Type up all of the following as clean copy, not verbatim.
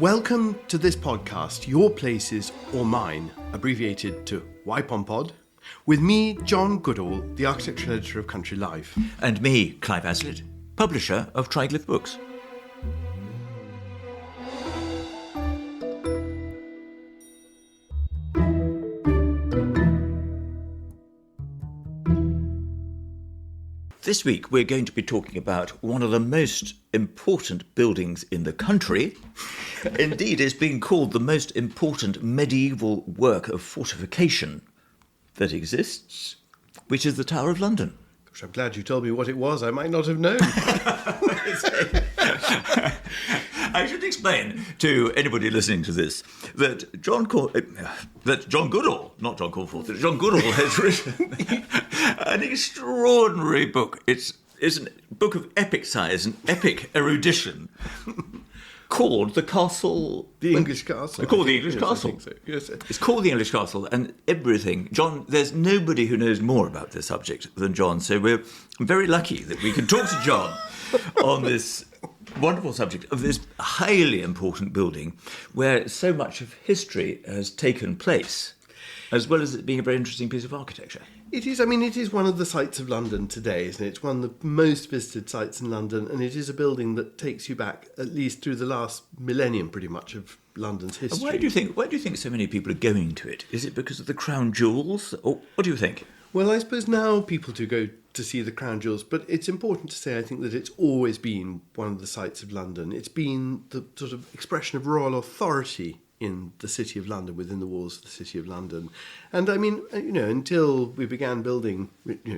Welcome to this podcast, Your Places or Mine, abbreviated to YPOMPod, with me, John Goodall, the architectural editor of Country Life. And me, Clive Aslet, publisher of Triglyph Books. This week we're going to be talking about one of the most important buildings in the country. Indeed, it's being called the most important medieval work of fortification that exists, which is the Tower of London. Gosh, I'm glad you told me what it was. I might not have known. I should explain to anybody listening to this that John Goodall has written an extraordinary book. It's a book of epic size and epic erudition called The Castle... The English Castle. It's called The English Castle. So. Yes. It's called The English Castle, and everything. John, there's nobody who knows more about this subject than John, so we're very lucky that we can talk to John on this wonderful subject of this highly important building where so much of history has taken place, as well as it being a very interesting piece of architecture. It is. I mean, it is one of the sights of London today, isn't it? It's one of the most visited sites in London, and it is a building that takes you back at least through the last millennium, pretty much, of London's history. And why do you think so many people are going to it? Is it because of the crown jewels, or what do you think? Well, I suppose now people do go to see the crown jewels, but it's important to say, I think, that it's always been one of the sights of London. It's been the sort of expression of royal authority in the City of London, within the walls of the City of London. And I mean, until we began building,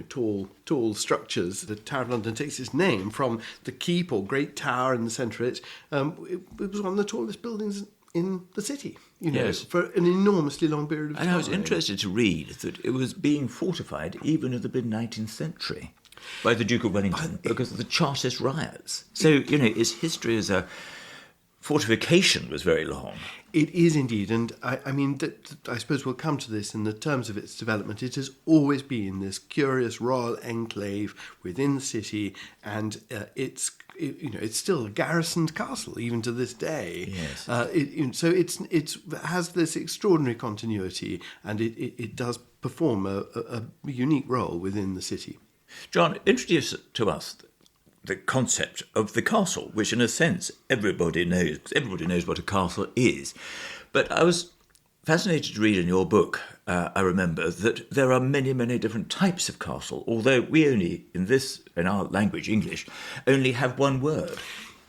tall structures, the Tower of London takes its name from the keep or great tower in the centre of it. It was one of the tallest buildings in the city, yes, for an enormously long period of time. And I was interested to read that it was being fortified even in the mid-19th century by the Duke of Wellington because of the Chartist riots. So, its history as a fortification was very long. It is indeed, and I suppose we'll come to this in the terms of its development. It has always been this curious royal enclave within the city, and it's still a garrisoned castle even to this day. Yes. So it has this extraordinary continuity, and it does perform a unique role within the city. John, introduce to us the concept of the castle, which in a sense everybody knows, because everybody knows what a castle is. But I was fascinated to read in your book, I remember, that there are many, many different types of castle, although we only, in our language, English, only have one word.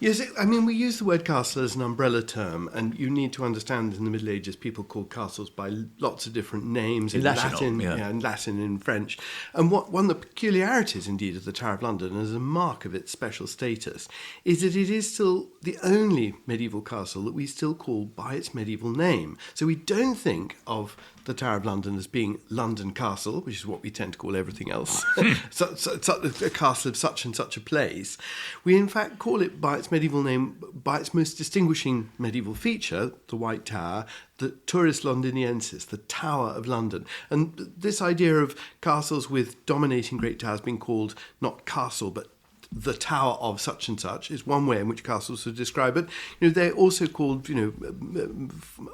Yes, we use the word castle as an umbrella term, and you need to understand in the Middle Ages people called castles by lots of different names in Latin, in Latin, in French. And one of the peculiarities, indeed, of the Tower of London, as a mark of its special status, is that it is still the only medieval castle that we still call by its medieval name. So we don't think of the Tower of London as being London Castle, which is what we tend to call everything else, a castle of such and such a place. We in fact call it by its medieval name, by its most distinguishing medieval feature, the White Tower, the Turris Londiniensis, the Tower of London. And this idea of castles with dominating great towers being called not castle, but the tower of such and such is one way in which castles are described. But they're also called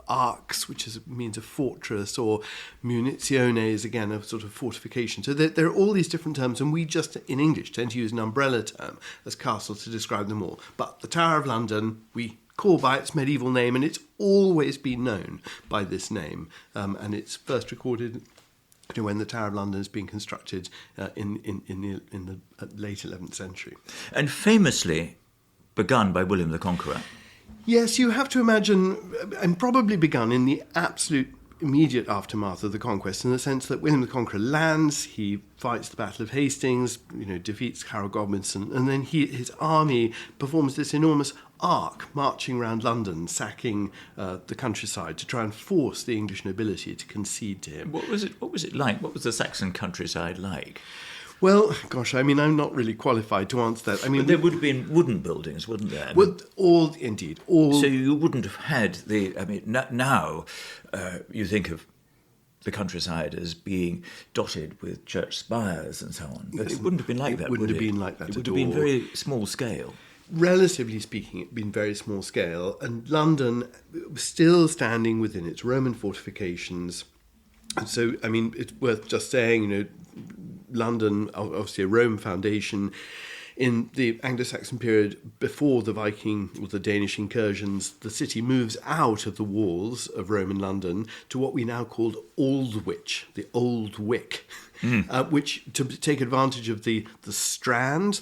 arcs, which means a fortress, or munitiones, again a sort of fortification. So there are all these different terms, and we just in English tend to use an umbrella term as castle to describe them all. But the Tower of London we call by its medieval name, and it's always been known by this name, and it's first recorded when the Tower of London is being constructed in the late 11th century. And famously begun by William the Conqueror. Yes, you have to imagine, and probably begun in the absolute immediate aftermath of the conquest, in the sense that William the Conqueror lands, he fights the Battle of Hastings, defeats Harold Godwinson, and then his army performs this enormous arc marching around London, sacking the countryside to try and force the English nobility to concede to him. What was it like? What was the Saxon countryside like? Well, gosh, I'm not really qualified to answer that. But there would have been wooden buildings, wouldn't there? All. So you wouldn't have had now you think of the countryside as being dotted with church spires and so on. But it wouldn't have been like that, It wouldn't would have been like that It would at have been all. very small scale. relatively speaking, it's been very small scale, and London was still standing within its Roman fortifications. And so, I mean, it's worth just saying, London, obviously a Roman foundation. In the Anglo-Saxon period, before the Viking or the Danish incursions, the city moves out of the walls of Roman London to what we now call Aldwych, the Old Wick, which to take advantage of the Strand,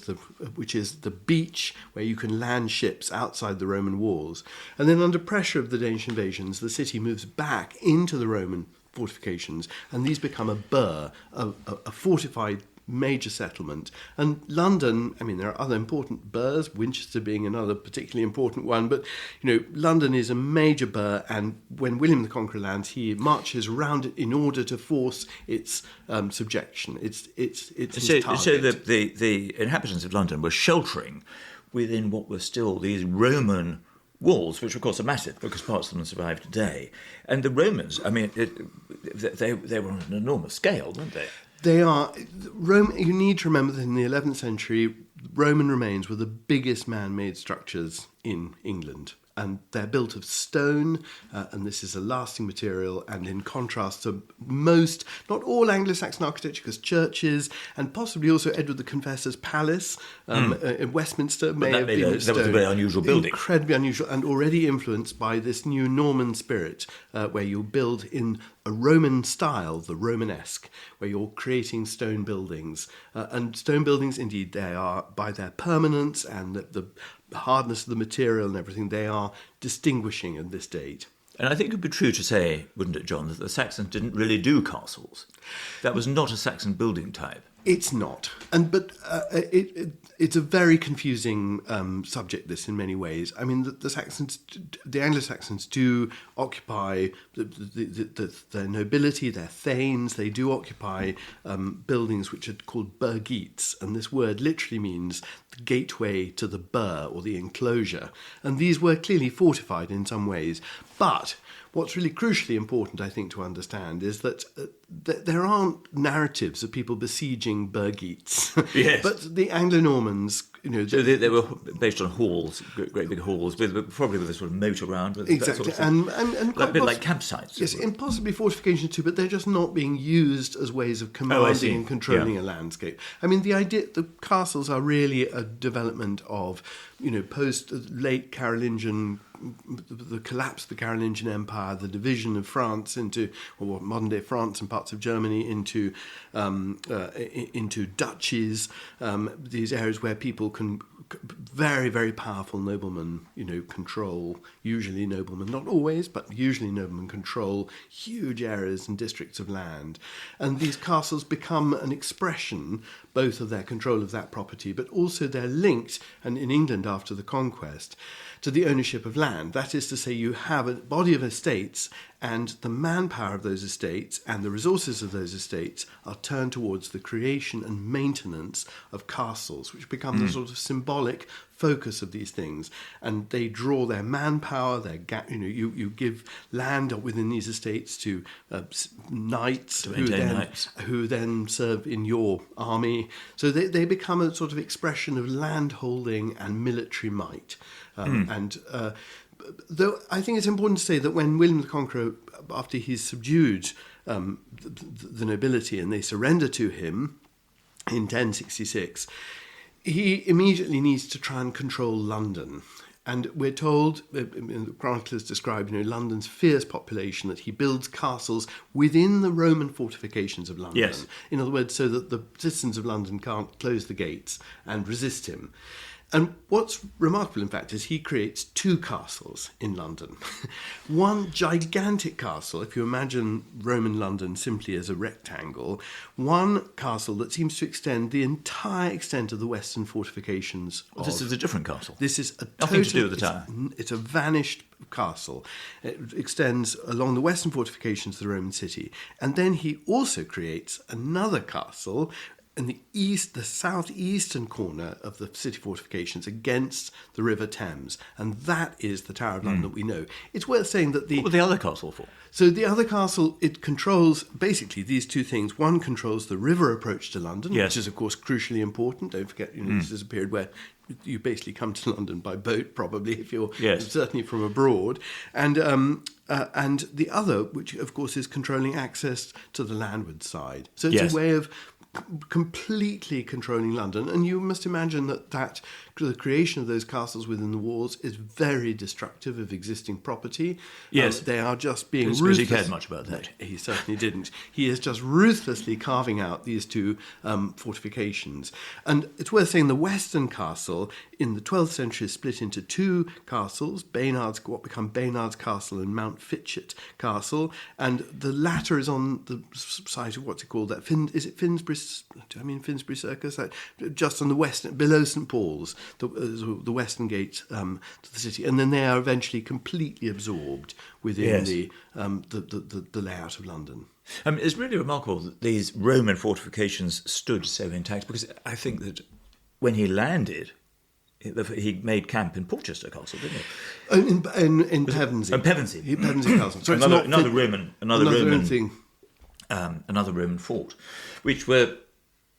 which is the beach where you can land ships outside the Roman walls. And then under pressure of the Danish invasions, the city moves back into the Roman fortifications, and these become a burh, a fortified major settlement. And London, I mean, there are other important burghs, Winchester being another particularly important one, but, London is a major burh, and when William the Conqueror lands, he marches around it in order to force its subjection. It's his target. So the inhabitants of London were sheltering within what were still these Roman walls, which of course are massive because parts of them survive today. And the Romans, I mean, they were on an enormous scale, weren't they? They are. You need to remember that in the 11th century, Roman remains were the biggest man-made structures in England. And they're built of stone, and this is a lasting material, and in contrast to most, not all Anglo-Saxon architecture, because churches, and possibly also Edward the Confessor's palace in Westminster may have been of stone. That was a very unusual building. Incredibly unusual, and already influenced by this new Norman spirit, where you build in a Roman style, the Romanesque, where you're creating stone buildings. And stone buildings, indeed, they are, by their permanence and the hardness of the material and everything, they are distinguishing at this date. And I think it would be true to say, wouldn't it, John, that the Saxons didn't really do castles. That was not a Saxon building type. It's not, but it's a very confusing subject. This, in many ways. I mean, the Anglo-Saxons do occupy their nobility, their thanes. They do occupy buildings which are called burgeats, and this word literally means the gateway to the burh or the enclosure. And these were clearly fortified in some ways, but what's really crucially important, I think, to understand is that there aren't narratives of people besieging burgeats. Yes. But the Anglo-Normans, So they were based on halls, great big halls, probably with a sort of moat around. Exactly. That sort of and a bit like campsites. Yes, and possibly fortifications too, but they're just not being used as ways of commanding and controlling a landscape. I mean, the castles are really a development of, post late Carolingian, the collapse of the Carolingian Empire, the division of France into, or modern day France and parts of Germany into duchies, these areas where people can, very, very powerful noblemen, control, usually noblemen, not always, but usually noblemen control huge areas and districts of land. And these castles become an expression both of their control of that property, but also they're linked, and in England after the conquest, to the ownership of land. That is to say, you have a body of estates, and the manpower of those estates and the resources of those estates are turned towards the creation and maintenance of castles, which become the sort of symbolic focus of these things. And they draw their manpower, you give land within these estates to knights, who then serve in your army. So they become a sort of expression of land holding and military might. Though I think it's important to say that when William the Conqueror, after he's subdued the nobility and they surrender to him in 1066, he immediately needs to try and control London. And we're told, the chroniclers describe, London's fierce population, that he builds castles within the Roman fortifications of London. Yes. In other words, so that the citizens of London can't close the gates and resist him. And what's remarkable, in fact, is he creates two castles in London. One gigantic castle, if you imagine Roman London simply as a rectangle, one castle that seems to extend the entire extent of the western fortifications. This is a different castle. This is nothing to do with the tower. It's a vanished castle. It extends along the western fortifications of the Roman city. And then he also creates another castle in the east, the southeastern corner of the city fortifications against the River Thames, and that is the Tower of London that we know. It's worth saying that What was the other castle for? So the other castle, it controls basically these two things. One controls the river approach to London, which is, of course, crucially important. Don't forget, this is a period where you basically come to London by boat, probably, if you're certainly from abroad. And the other, which, of course, is controlling access to the landward side. So it's a way of completely controlling London, and you must imagine that the creation of those castles within the walls is very destructive of existing property. Yes, they are just being ruthless. He cared much about that. He certainly didn't. He is just ruthlessly carving out these two fortifications. And it's worth saying the Western Castle in the 12th century is split into two castles, what become Baynard's Castle and Mount Fitchett Castle, and the latter is on the site of what's it called? Is it Finsbury? Finsbury Circus, just on the west, below St Paul's, the western gate to the city, and then they are eventually completely absorbed within the layout of London. It's really remarkable that these Roman fortifications stood so intact, because I think that when he landed, he made camp in Portchester Castle, didn't he? In Pevensey. Pevensey. Pevensey Castle. So another Roman fort, which were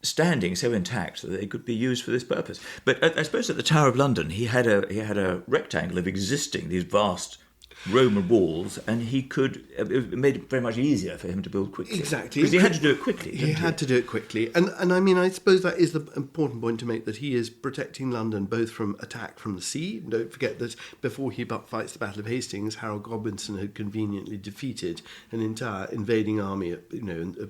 standing so intact that they could be used for this purpose. But I suppose at the Tower of London, he had a rectangle of these vast Roman walls, and it made it very much easier for him to build quickly. Exactly. Because he had to do it quickly. He had to do it quickly. And I suppose that is the important point to make, that he is protecting London both from attack from the sea. Don't forget that before he fights the Battle of Hastings, Harold Godwinson had conveniently defeated an entire invading army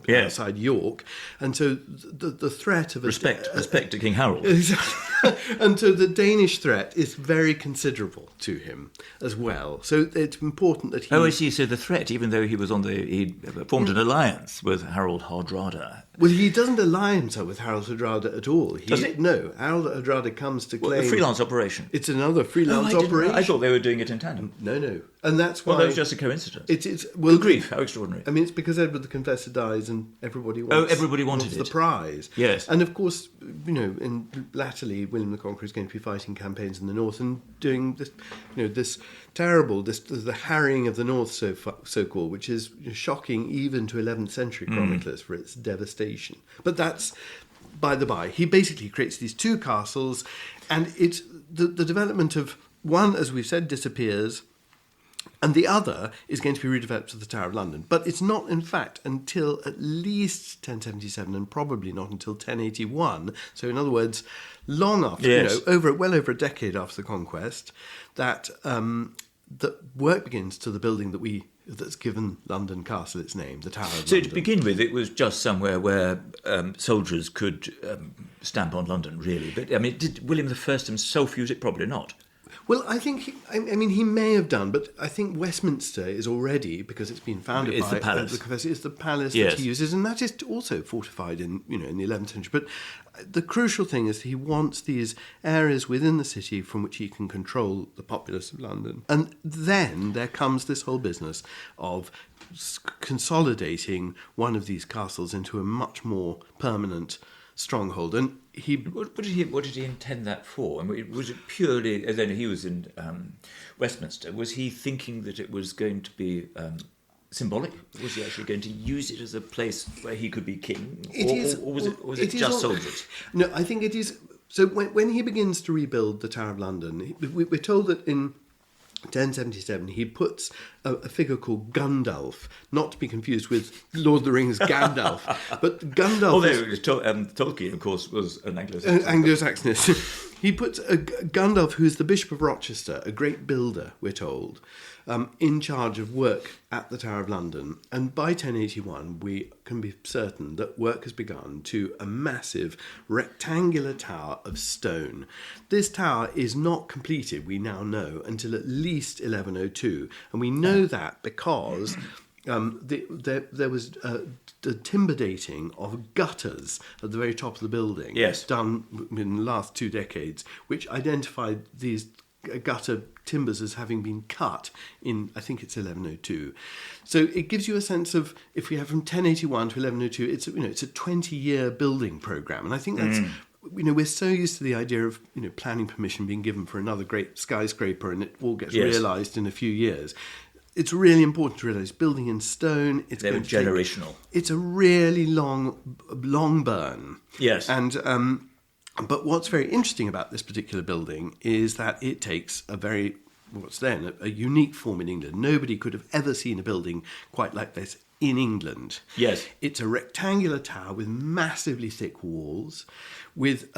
outside York. And so the threat of... Respect to King Harold. Exactly. And so the Danish threat is very considerable to him as well. So it's important that he... Oh, I see. So the threat, even though he formed an alliance with Harold Hardrada. Well, he doesn't ally himself with Harold Hardrada at all. Does he? No. Harold Hardrada comes to claim... a freelance operation. It's another freelance operation. I thought they were doing it in tandem. No. And that's why... Well, that was just a coincidence. Good grief, how extraordinary. I mean, it's because Edward the Confessor dies and everybody wants the prize. Yes. And of course, latterly, William the Conqueror is going to be fighting campaigns in the north and doing this, this terrible, the harrying of the north, so-called, which is shocking even to 11th century chroniclers for its devastation. But that's by the by. He basically creates these two castles, and it's the development of one, as we've said, disappears, and the other is going to be redeveloped to the Tower of London. But it's not, in fact, until at least 1077 and probably not until 1081. So, in other words, long after, well over a decade after the conquest, that the work begins to the building that's given London Castle its name, the Tower of London. So to begin with, it was just somewhere where soldiers could stamp on London, really. But, did William I himself use it? Probably not. Well, I think, he may have done, but I think Westminster is already, because it's been founded by the palace. The Confessor, it's the palace that he uses, and that is also fortified in the 11th century. But the crucial thing is he wants these areas within the city from which he can control the populace of London. And then there comes this whole business of consolidating one of these castles into a much more permanent stronghold. And what did he intend that for? Was it purely, then he was in Westminster, was he thinking that it was going to be symbolic? Was he actually going to use it as a place where he could be king? Or was it just soldiers? No, I think it is. So when he begins to rebuild the Tower of London, we're told that in 1077, he puts a figure called Gundulf, not to be confused with Lord of the Rings Gandalf, but Gundulf... Although Tolkien, of course, was an Anglo-Saxon. Anglo-Saxonist. He puts Gundulf, who's the Bishop of Rochester, a great builder, we're told, in charge of work at the Tower of London. And by 1081, we can be certain that work has begun to a massive rectangular tower of stone. This tower is not completed, we now know, until at least 1102. And we know that because there was the timber dating of gutters at the very top of the building, done in the last 2 decades, which identified these gutter timbers as having been cut in, I think it's 1102. So it gives you a sense of, if we have from 1081 to 1102, it's a 20-year building program, and I think that's. We're so used to the idea of planning permission being given for another great skyscraper, and it all gets realised in a few years. It's really important to realise building in stone. It's generational. It's a really long burn. Yes, and but what's very interesting about this particular building is that it takes a unique form in England. Nobody could have ever seen a building quite like this in England. Yes. It's a rectangular tower with massively thick walls, with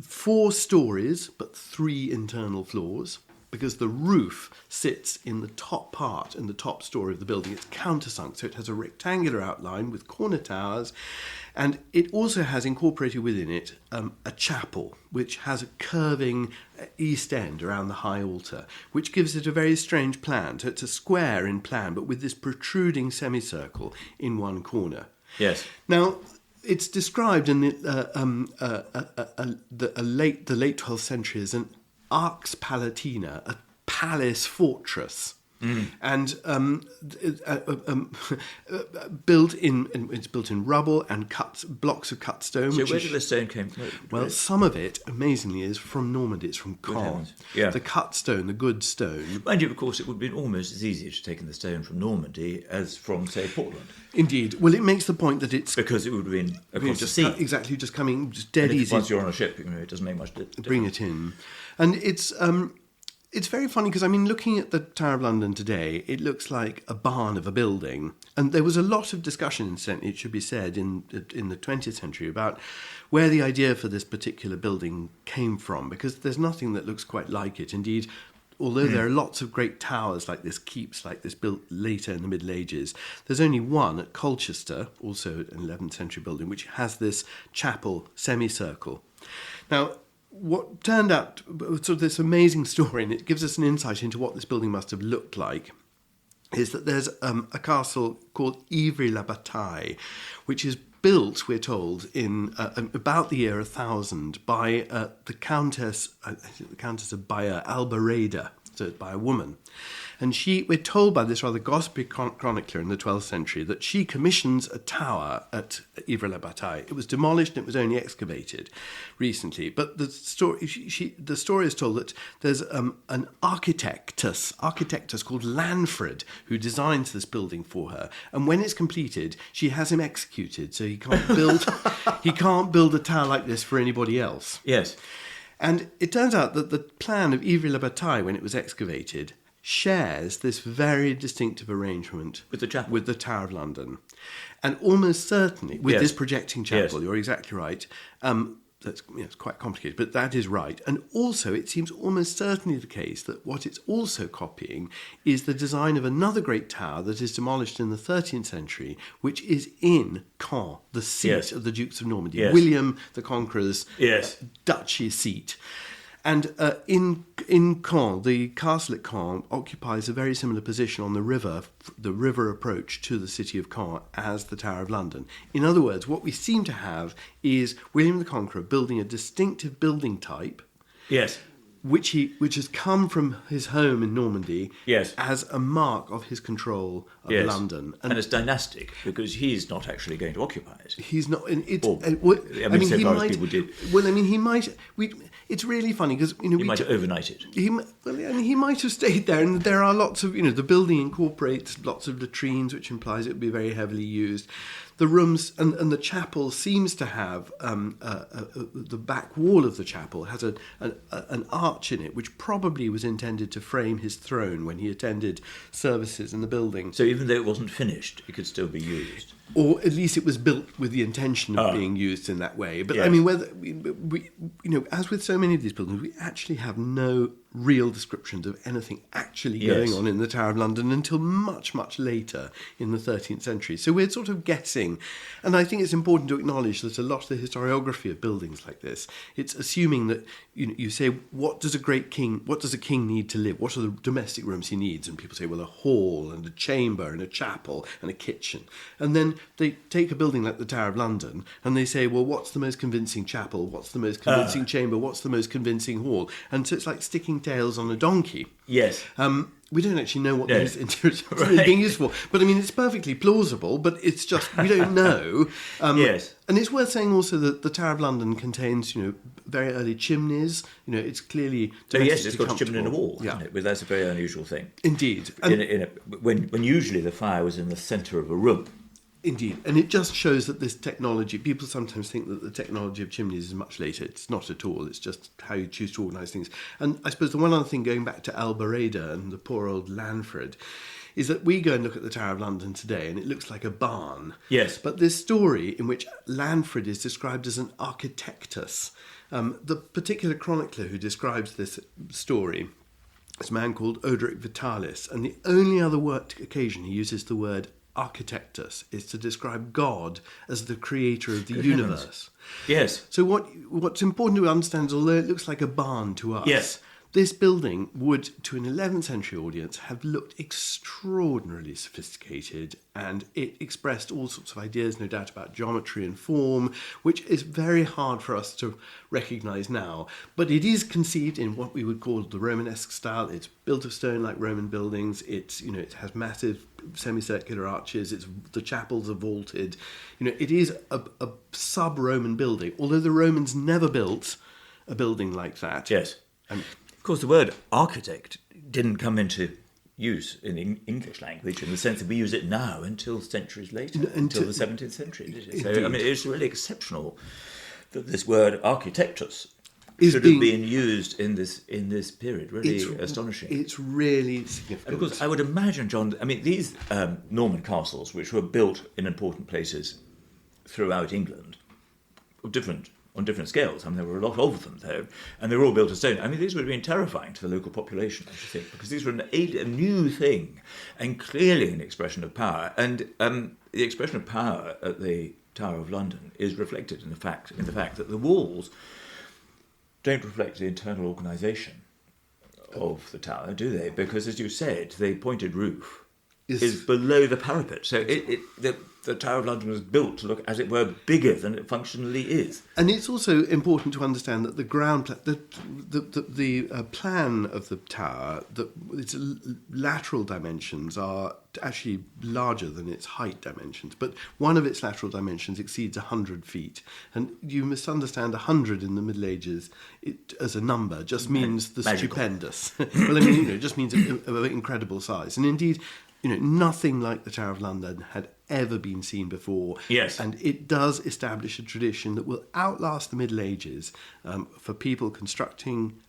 4 stories but 3 internal floors, because the roof sits in the top part, in the top story of the building. It's countersunk, so it has a rectangular outline with corner towers, and it also has incorporated within it a chapel, which has a curving east end around the high altar, which gives it a very strange plan. So it's a square in plan, but with this protruding semicircle in one corner. Yes. Now, it's described in the late 12th century as an Arx Palatina, a palace fortress, and it's built in rubble and blocks of cut stone. So where did the stone come from? Well, some of it, amazingly, is from Normandy. It's from Caen. Yeah. The cut stone, the good stone. Mind you, of course, it would have been almost as easy to have taken the stone from Normandy as from, say, Portland. Indeed. Well, it makes the point that it's... Because it would have been across the sea. Exactly, just coming dead easy. Once you're on a ship, it doesn't make much difference. Bring it in. And it's very funny because, looking at the Tower of London today, it looks like a barn of a building. And there was a lot of discussion, incidentally, it should be said, in the 20th century about where the idea for this particular building came from, because there's nothing that looks quite like it. Indeed, although there are lots of great towers like this, keeps like this, built later in the Middle Ages, there's only one at Colchester, also an 11th century building, which has this chapel semicircle. Now, what turned out, sort of this amazing story, and it gives us an insight into what this building must have looked like, is that there's a castle called Ivry-la-Bataille, which is built, we're told, in about the year 1000 by the Countess of Bayer, Albareda, so by a woman. And we're told by this rather gossipy chronicler in the 12th century that she commissions a tower at Ivry-la-Bataille. It was demolished and it was only excavated recently. But the story is told that there's an architectus called Lanfred who designs this building for her. And when it's completed, she has him executed, so he can't build a tower like this for anybody else. Yes. And it turns out that the plan of Ivry-la-Bataille, when it was excavated, shares this very distinctive arrangement with the Tower of London. And almost certainly, with this projecting chapel, you're exactly right, it's quite complicated, but that is right. And also, it seems almost certainly the case that what it's also copying is the design of another great tower that is demolished in the 13th century, which is in Caen, the seat of the Dukes of Normandy, William the Conqueror's duchy seat. And in Caen, the castle at Caen occupies a very similar position on the river approach to the city of Caen as the Tower of London. In other words, what we seem to have is William the Conqueror building a distinctive building type, which has come from his home in Normandy as a mark of his control of London. And it's dynastic because he's not actually going to occupy it. He's not. He might. It's really funny because he might have overnight it. He might have stayed there, and there are lots of the building incorporates lots of latrines, which implies it would be very heavily used. The rooms and the chapel seems to have the back wall of the chapel has an arch in it, which probably was intended to frame his throne when he attended services in the building. So even though it wasn't finished, it could still be used. Or at least it was built with the intention of being used in that way. But whether we as with so many of these buildings, we actually have no real descriptions of anything actually going on in the Tower of London until much, much later in the 13th century. So we're sort of guessing. And I think it's important to acknowledge that a lot of the historiography of buildings like this, it's assuming that you say, what does a king need to live? What are the domestic rooms he needs? And people say, well, a hall and a chamber and a chapel and a kitchen. And then they take a building like the Tower of London and they say, well, what's the most convincing chapel? What's the most convincing chamber? What's the most convincing hall? And so it's like sticking tails on a donkey. Yes. We don't actually know what No. those interiors are being used for. But I mean, it's perfectly plausible, but it's just, we don't know. Yes. And it's worth saying also that the Tower of London contains, very early chimneys. It's clearly So yes, it's got a comfortable. chimney in a wall, Yeah. hasn't it? But that's a very unusual thing. Indeed. And When usually the fire was in the centre of a room. Indeed, and it just shows that this technology, people sometimes think that the technology of chimneys is much later. It's not at all. It's just how you choose to organise things. And I suppose the one other thing, going back to Albareda and the poor old Lanfred, is that we go and look at the Tower of London today and it looks like a barn. Yes. But this story in which Lanfred is described as an architectus, the particular chronicler who describes this story is a man called Odoric Vitalis, and the only other occasion he uses the word architectus is to describe God as the creator of the universe. Yes. So what's important to understand is, although it looks like a barn to us, Yes. this building would, to an 11th century audience, have looked extraordinarily sophisticated, and it expressed all sorts of ideas, no doubt, about geometry and form, which is very hard for us to recognise now. But it is conceived in what we would call the Romanesque style. It's built of stone like Roman buildings. It's, it has massive semicircular arches. The chapels are vaulted. It is a sub-Roman building, although the Romans never built a building like that. Yes. Of course, the word architect didn't come into use in English language in the sense that we use it now until centuries later, until the 17th century. Did it? So, I mean, it's really exceptional that this word architectus should have been used in this period. Really astonishing. It's really significant. And of course, I would imagine, John, I mean, these Norman castles, which were built in important places throughout England, on different scales. I mean, there were a lot of them, though, and they were all built of stone. I mean, these would have been terrifying to the local population, I should think, because these were a new thing, and clearly an expression of power. And the expression of power at the Tower of London is reflected in the fact that the walls don't reflect the internal organisation of the tower, do they? Because, as you said, the pointed roof is below the parapet. So the Tower of London was built to look, as it were, bigger than it functionally is. And it's also important to understand that the ground, the plan of the tower, its lateral dimensions are actually larger than its height dimensions. But one of its lateral dimensions exceeds 100 feet. And you must understand 100 in the Middle Ages as a number just means the magical. Stupendous. Well, I mean, it just means of incredible size. And indeed, nothing like the Tower of London had ever been seen before. Yes. And it does establish a tradition that will outlast the Middle Ages for people constructing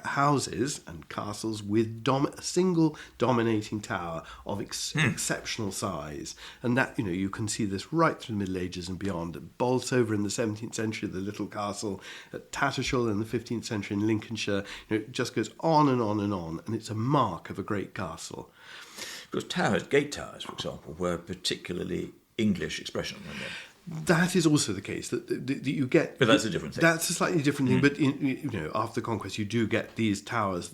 houses and castles with a single dominating tower of exceptional size. And that, you can see this right through the Middle Ages and beyond. At Bolsover in the 17th century, the little castle. At Tattershall in the 15th century in Lincolnshire. It just goes on and on and on. And it's a mark of a great castle. Because gate towers, for example, were a particularly English expression, weren't they? That is also the case that you get. But that's a different thing. That's a slightly different thing. But after the conquest, you do get these towers,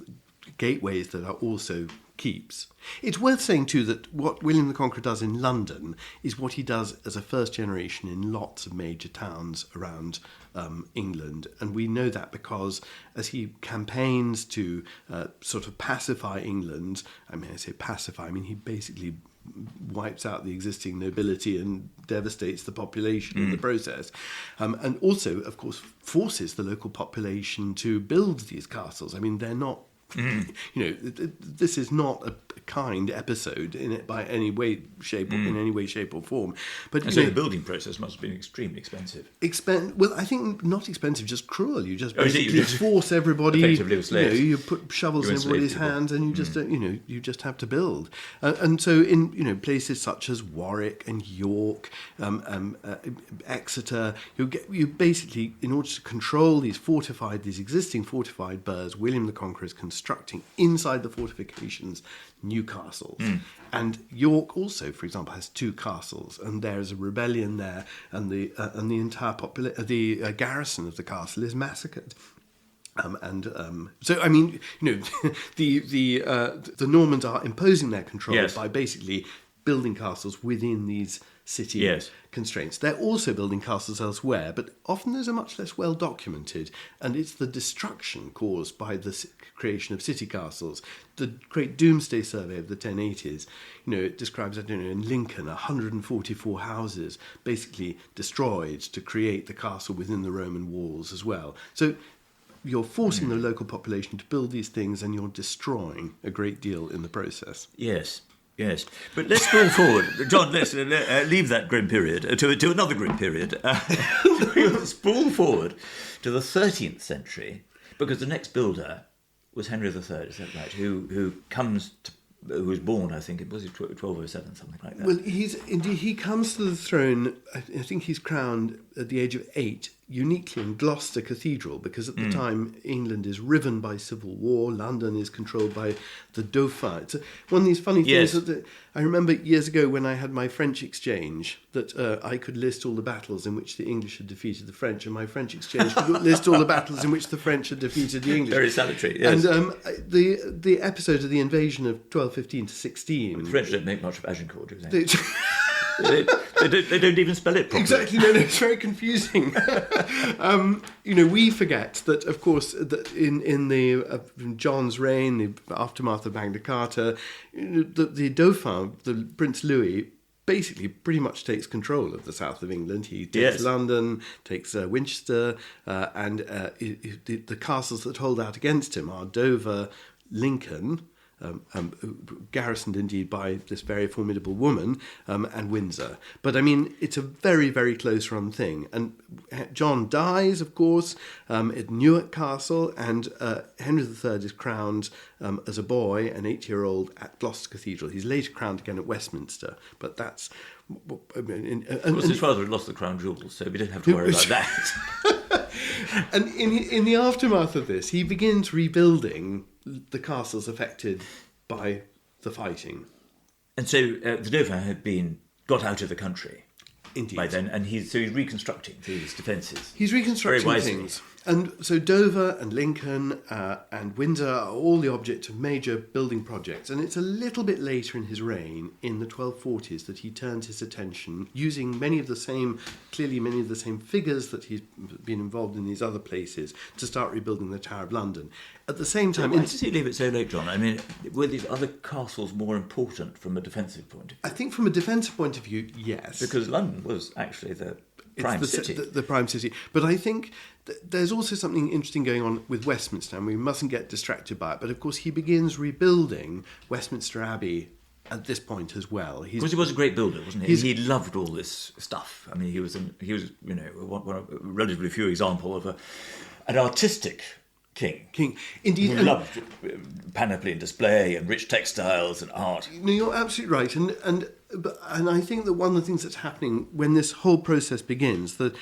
gateways that are also keeps. It's worth saying too that what William the Conqueror does in London is what he does as a first generation in lots of major towns around England, and we know that because as he campaigns to sort of pacify England, I say pacify, he basically wipes out the existing nobility and devastates the population in the process, and also, of course, forces the local population to build these castles. They're not. This is not a kind episode in it by any way, shape, or in any way, shape, or form. But and so the building process must have been extremely expensive. Well, I think not expensive, just cruel. You just force everybody. Effectively with slaves. You put shovels in everybody's hands, and you just you just have to build. And so in places such as Warwick and York, Exeter, you basically, in order to control these existing fortified burghs, William the Conqueror is constructing inside the fortifications new castles. And York also, for example, has 2 castles, and there is a rebellion there, and the entire garrison of the castle is massacred. So the Normans are imposing their control by basically building castles within these city Yes. constraints. They're also building castles elsewhere, but often those are much less well documented, and it's the destruction caused by the creation of city castles. The great Doomsday Survey of the 1080s, it describes, in Lincoln, 144 houses basically destroyed to create the castle within the Roman walls as well. So you're forcing the local population to build these things, and you're destroying a great deal in the process. Yes. Yes, but let's scroll forward. John, let's leave that grim period to another grim period. We'll sprawl forward to the 13th century, because the next builder was Henry III, is that right? Who was born, I think, it was 1207, something like that. Well, he comes to the throne, I think he's crowned at the age of 8, uniquely in Gloucester Cathedral, because at the time England is riven by civil war, London is controlled by the Dauphin. It's one of these funny things that I remember years ago when I had my French exchange, that I could list all the battles in which the English had defeated the French, and my French exchange could list all the battles in which the French had defeated the English. Very salutary, yes. And the episode of the invasion of 1215 to 16... The French don't make much of Agincourt, do they? They don't even spell it properly. Exactly, no, it's very confusing. We forget that, of course, that in the John's reign, the aftermath of Magna Carta, the Dauphin, the Prince Louis, basically pretty much takes control of the south of England. He takes London, takes Winchester, and the castles that hold out against him are Dover, Lincoln, garrisoned indeed by this very formidable woman, and Windsor. But I mean, it's a very, very close run thing. And John dies, of course, at Newark Castle, and Henry III is crowned as a boy, an 8-year-old, at Gloucester Cathedral. He's later crowned again at Westminster, but that's... Of course, his father had lost the crown jewels, so we don't have to worry about that. And in the aftermath of this, he begins rebuilding the castles affected by the fighting. And so the Dauphin had been got out of the country. Indeed. By then, and he's reconstructing these defences. He's reconstructing things. And so Dover and Lincoln and Windsor are all the object of major building projects. And it's a little bit later in his reign, in the 1240s, that he turns his attention, using many of the same figures that he's been involved in these other places, to start rebuilding the Tower of London. At the same time... Why does he leave it so late, John? I mean, were these other castles more important from a defensive point of view? I think from a defensive point of view, yes. Because London was actually the prime city. The prime city. But I think there's also something interesting going on with Westminster, and we mustn't get distracted by it. But of course, he begins rebuilding Westminster Abbey at this point as well. Because he was a great builder, wasn't he? He loved all this stuff. I mean, he was one of a relatively few example of an artistic king. Indeed. Who loved panoply and display and rich textiles and art. No, you're absolutely right. And I think that one of the things that's happening when this whole process begins, that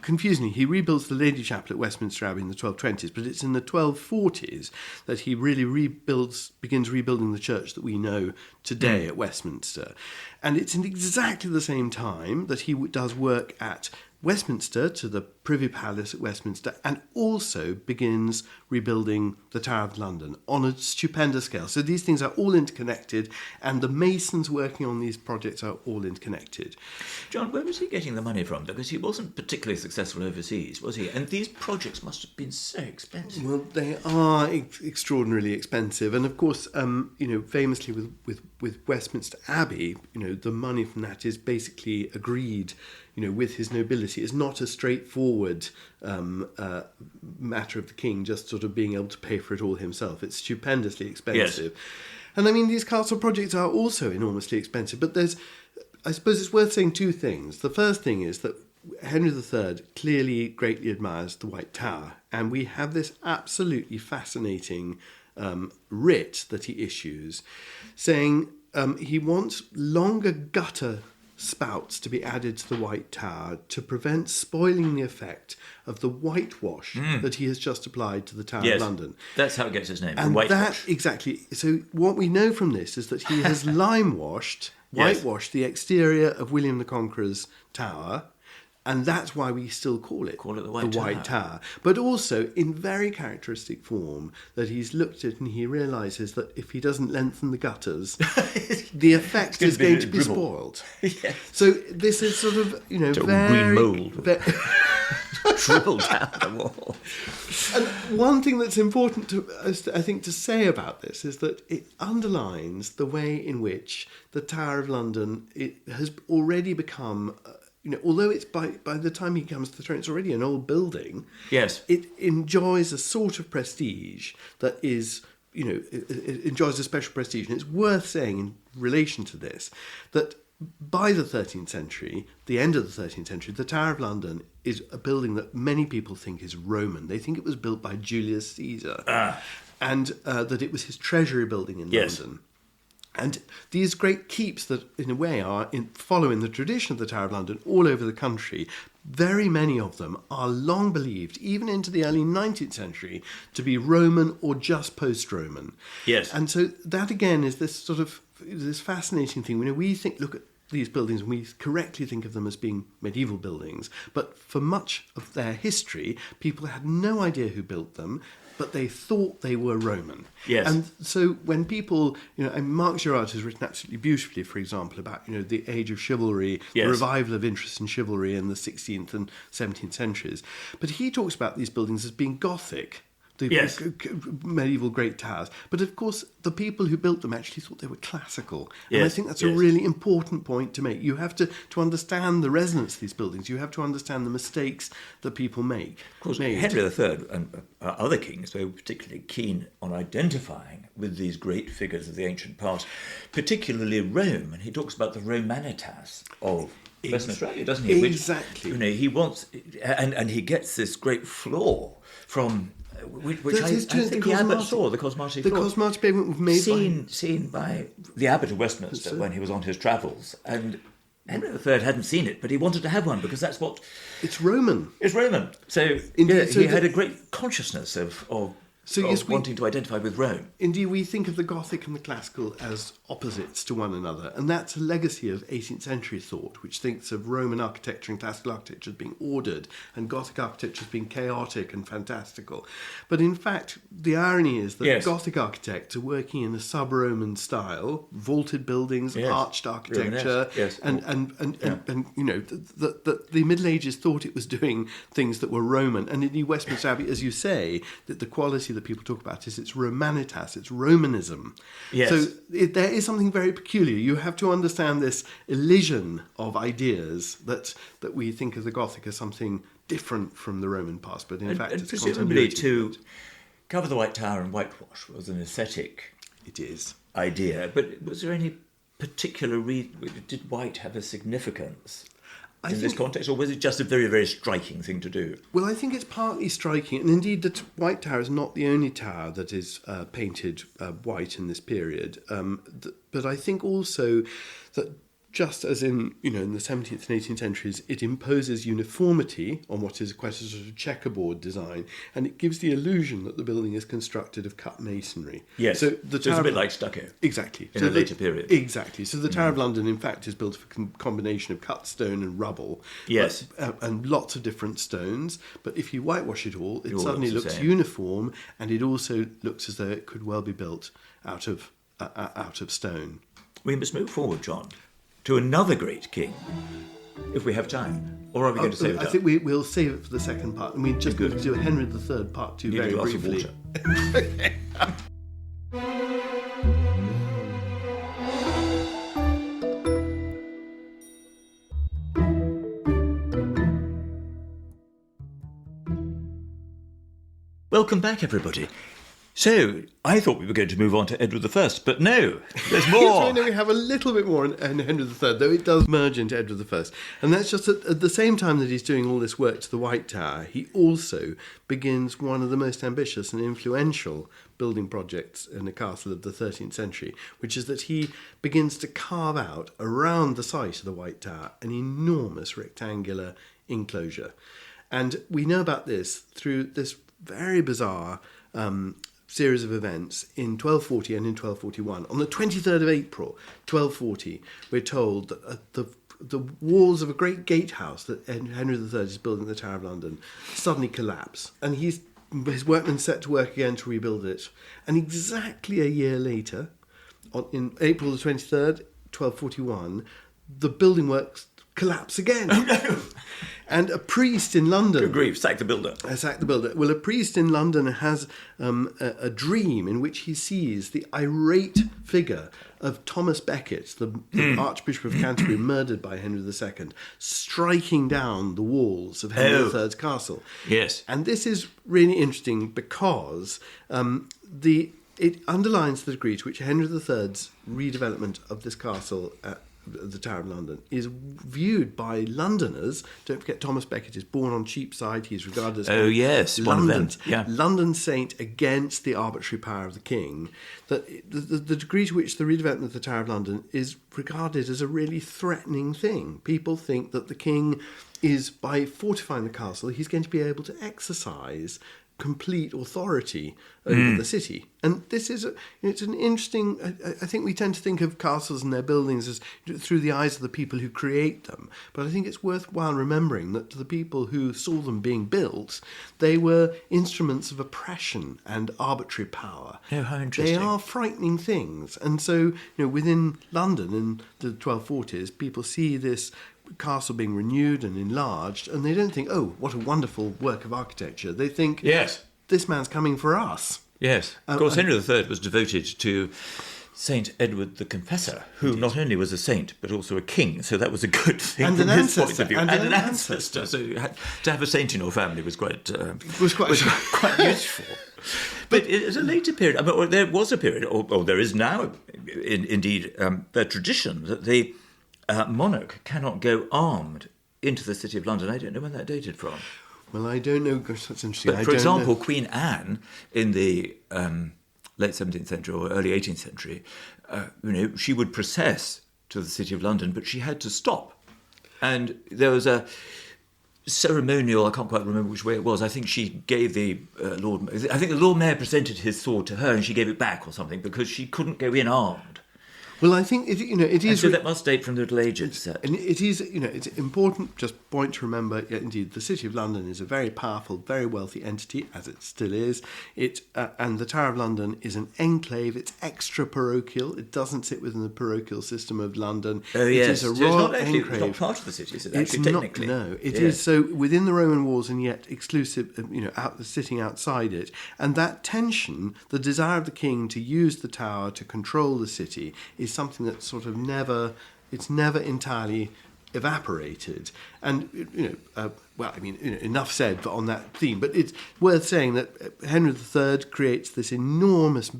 confusingly, he rebuilds the Lady Chapel at Westminster Abbey in the 1220s, but it's in the 1240s that he really begins rebuilding the church that we know today at Westminster. And it's in exactly the same time that he does work at Westminster, to the Privy Palace at Westminster, and also begins rebuilding the Tower of London on a stupendous scale. So these things are all interconnected, and the masons working on these projects are all interconnected. John, where was he getting the money from? Because he wasn't particularly successful overseas, was he? And these projects must have been so expensive. Well, they are extraordinarily expensive, and of course, famously with Westminster Abbey, the money from that is basically agreed, with his nobility. It's not a straightforward matter of the king just sort of being able to pay for it all himself. It's stupendously expensive. Yes. And I mean, these castle projects are also enormously expensive, but I suppose it's worth saying two things. The first thing is that Henry III clearly greatly admires the White Tower, and we have this absolutely fascinating writ that he issues saying he wants longer gutter spouts to be added to the White Tower to prevent spoiling the effect of the whitewash that he has just applied to the Tower of London. That's how it gets its name, and whitewash. Exactly. So what we know from this is that he has whitewashed the exterior of William the Conqueror's tower, And that's why we still call it the White Tower. But also in very characteristic form, that he's looked at and he realises that if he doesn't lengthen the gutters, the effect is going to be spoiled. Yes. So this is sort of, green mould. Dribble down the wall. And one thing that's important I think to say about this is that it underlines the way in which the Tower of London, it has already become, although it's by the time he comes to the throne, it's already an old building. Yes. It enjoys a sort of prestige that is, it enjoys a special prestige. And it's worth saying in relation to this that by the 13th century, the end of the 13th century, the Tower of London is a building that many people think is Roman. They think it was built by Julius Caesar and that it was his treasury building in London. And these great keeps that, in a way, are following the tradition of the Tower of London all over the country, very many of them are long believed, even into the early 19th century, to be Roman or just post-Roman. Yes. And so that, again, is this sort of this fascinating thing. We look at these buildings and we correctly think of them as being medieval buildings, but for much of their history, people had no idea who built them, but they thought they were Roman. Yes. And so when people, and Mark Girard has written absolutely beautifully, for example, about, the age of chivalry, the revival of interest in chivalry in the 16th and 17th centuries. But he talks about these buildings as being Gothic, the medieval great towers. But of course, the people who built them actually thought they were classical. And I think that's a really important point to make. You have to understand the resonance of these buildings. You have to understand the mistakes that people make. Of course, Henry III and other kings were particularly keen on identifying with these great figures of the ancient past, particularly Rome. And he talks about the Romanitas of Westminster Abbey, doesn't he? Exactly. He wants, and he gets this great flaw from which I think the abbot saw, the cosmati The floor. cosmati pavement was made seen by the abbot of Westminster when he was on his travels, and Henry III hadn't seen it, but he wanted to have one because that's what... It's Roman. It's Roman. So, he had a great consciousness of wanting to identify with Rome. Indeed, we think of the Gothic and the Classical as opposites to one another, and that's a legacy of 18th century thought, which thinks of Roman architecture and Classical architecture as being ordered, and Gothic architecture as being chaotic and fantastical. But in fact, the irony is that Gothic architects are working in a sub-Roman style, vaulted buildings, arched architecture, and the Middle Ages thought it was doing things that were Roman, and indeed Westminster Abbey, as you say, that the quality that people talk about is its Romanitas, its Romanism. Yes. So there is something very peculiar. You have to understand this elision of ideas that we think of the Gothic as something different from the Roman past, but in fact it's presumably to cover the White Tower and whitewash was an aesthetic idea. But was there any particular did white have a significance in this context, or was it just a very, very striking thing to do? Well, I think it's partly striking, and indeed the White Tower is not the only tower that is painted white in this period. But I think also that just as in the 17th and 18th centuries, it imposes uniformity on what is quite a sort of checkerboard design, and it gives the illusion that the building is constructed of cut masonry. Yes, so it's a bit like stucco. Exactly. In a later period. Exactly. So the Tower of London, in fact, is built of a combination of cut stone and rubble. Yes. And lots of different stones. But if you whitewash it all, it suddenly looks uniform, and it also looks as though it could well be built out of stone. We must move forward, John, to another great king, if we have time. Or are we going to save it up? I think we'll save it for the second part. And we just going to do Henry III Part 2 very briefly. Welcome back, everybody. So, I thought we were going to move on to Edward I, but no, there's more. We have a little bit more on Henry III, though it does merge into Edward I. And that's just at the same time that he's doing all this work to the White Tower, he also begins one of the most ambitious and influential building projects in the castle of the 13th century, which is that he begins to carve out around the site of the White Tower an enormous rectangular enclosure. And we know about this through this very bizarre series of events in 1240 and in 1241. On the 23rd of April, 1240, we're told that the walls of a great gatehouse that Henry III is building at the Tower of London suddenly collapse, and his workmen set to work again to rebuild it. And exactly a year later, in April the 23rd, 1241, the building works collapse again. Oh, no. And a priest in London... Good grief, sack the builder. Sack the builder. Well, a priest in London has a dream in which he sees the irate figure of Thomas Becket, the Archbishop of Canterbury, murdered by Henry II, striking down the walls of Henry III's castle. Yes. And this is really interesting because it underlines the degree to which Henry III's redevelopment of this castle at the Tower of London is viewed by Londoners. Don't forget, Thomas Becket is born on Cheapside. He's regarded as London saint against the arbitrary power of the king. That the degree to which the redevelopment of the Tower of London is regarded as a really threatening thing. People think that the king is, by fortifying the castle, he's going to be able to exercise complete authority over the city. And this is it's an interesting... I think we tend to think of castles and their buildings as through the eyes of the people who create them. But I think it's worthwhile remembering that to the people who saw them being built, they were instruments of oppression and arbitrary power. Oh, how interesting. They are frightening things. And so, within London in the 1240s, people see this castle being renewed and enlarged, and they don't think, oh, what a wonderful work of architecture. They think, yes, this man's coming for us. Yes. Of course, Henry III was devoted to Saint Edward the Confessor, who not only was a saint, but also a king. So that was a good thing and from an his point of view. And an ancestor. So to have a saint in your family was quite quite useful. But at a later period, there was a period, or there is now, indeed, the tradition that the monarch cannot go armed into the City of London. I don't know when that dated from. Well, I don't know. Gosh, that's interesting. But for example, Queen Anne in the late 17th century or early 18th century, she would process to the City of London, but she had to stop. And there was a ceremonial, I can't quite remember which way it was. I think she gave the Lord Mayor presented his sword to her and she gave it back or something because she couldn't go in armed. Well, I think it is. And so that must date from the Middle Ages. And it is, it's important just point to remember. Indeed, the City of London is a very powerful, very wealthy entity, as it still is. And the Tower of London is an enclave. It's extra parochial. It doesn't sit within the parochial system of London. Oh yes, it is a so royal it's enclave. It's not part of the city, is it? Actually, technically, no. It is so within the Roman walls, and yet exclusive. Sitting outside it, and that tension, the desire of the king to use the tower to control the city, is something that sort of never entirely evaporated. And enough said on that theme. But it's worth saying that Henry III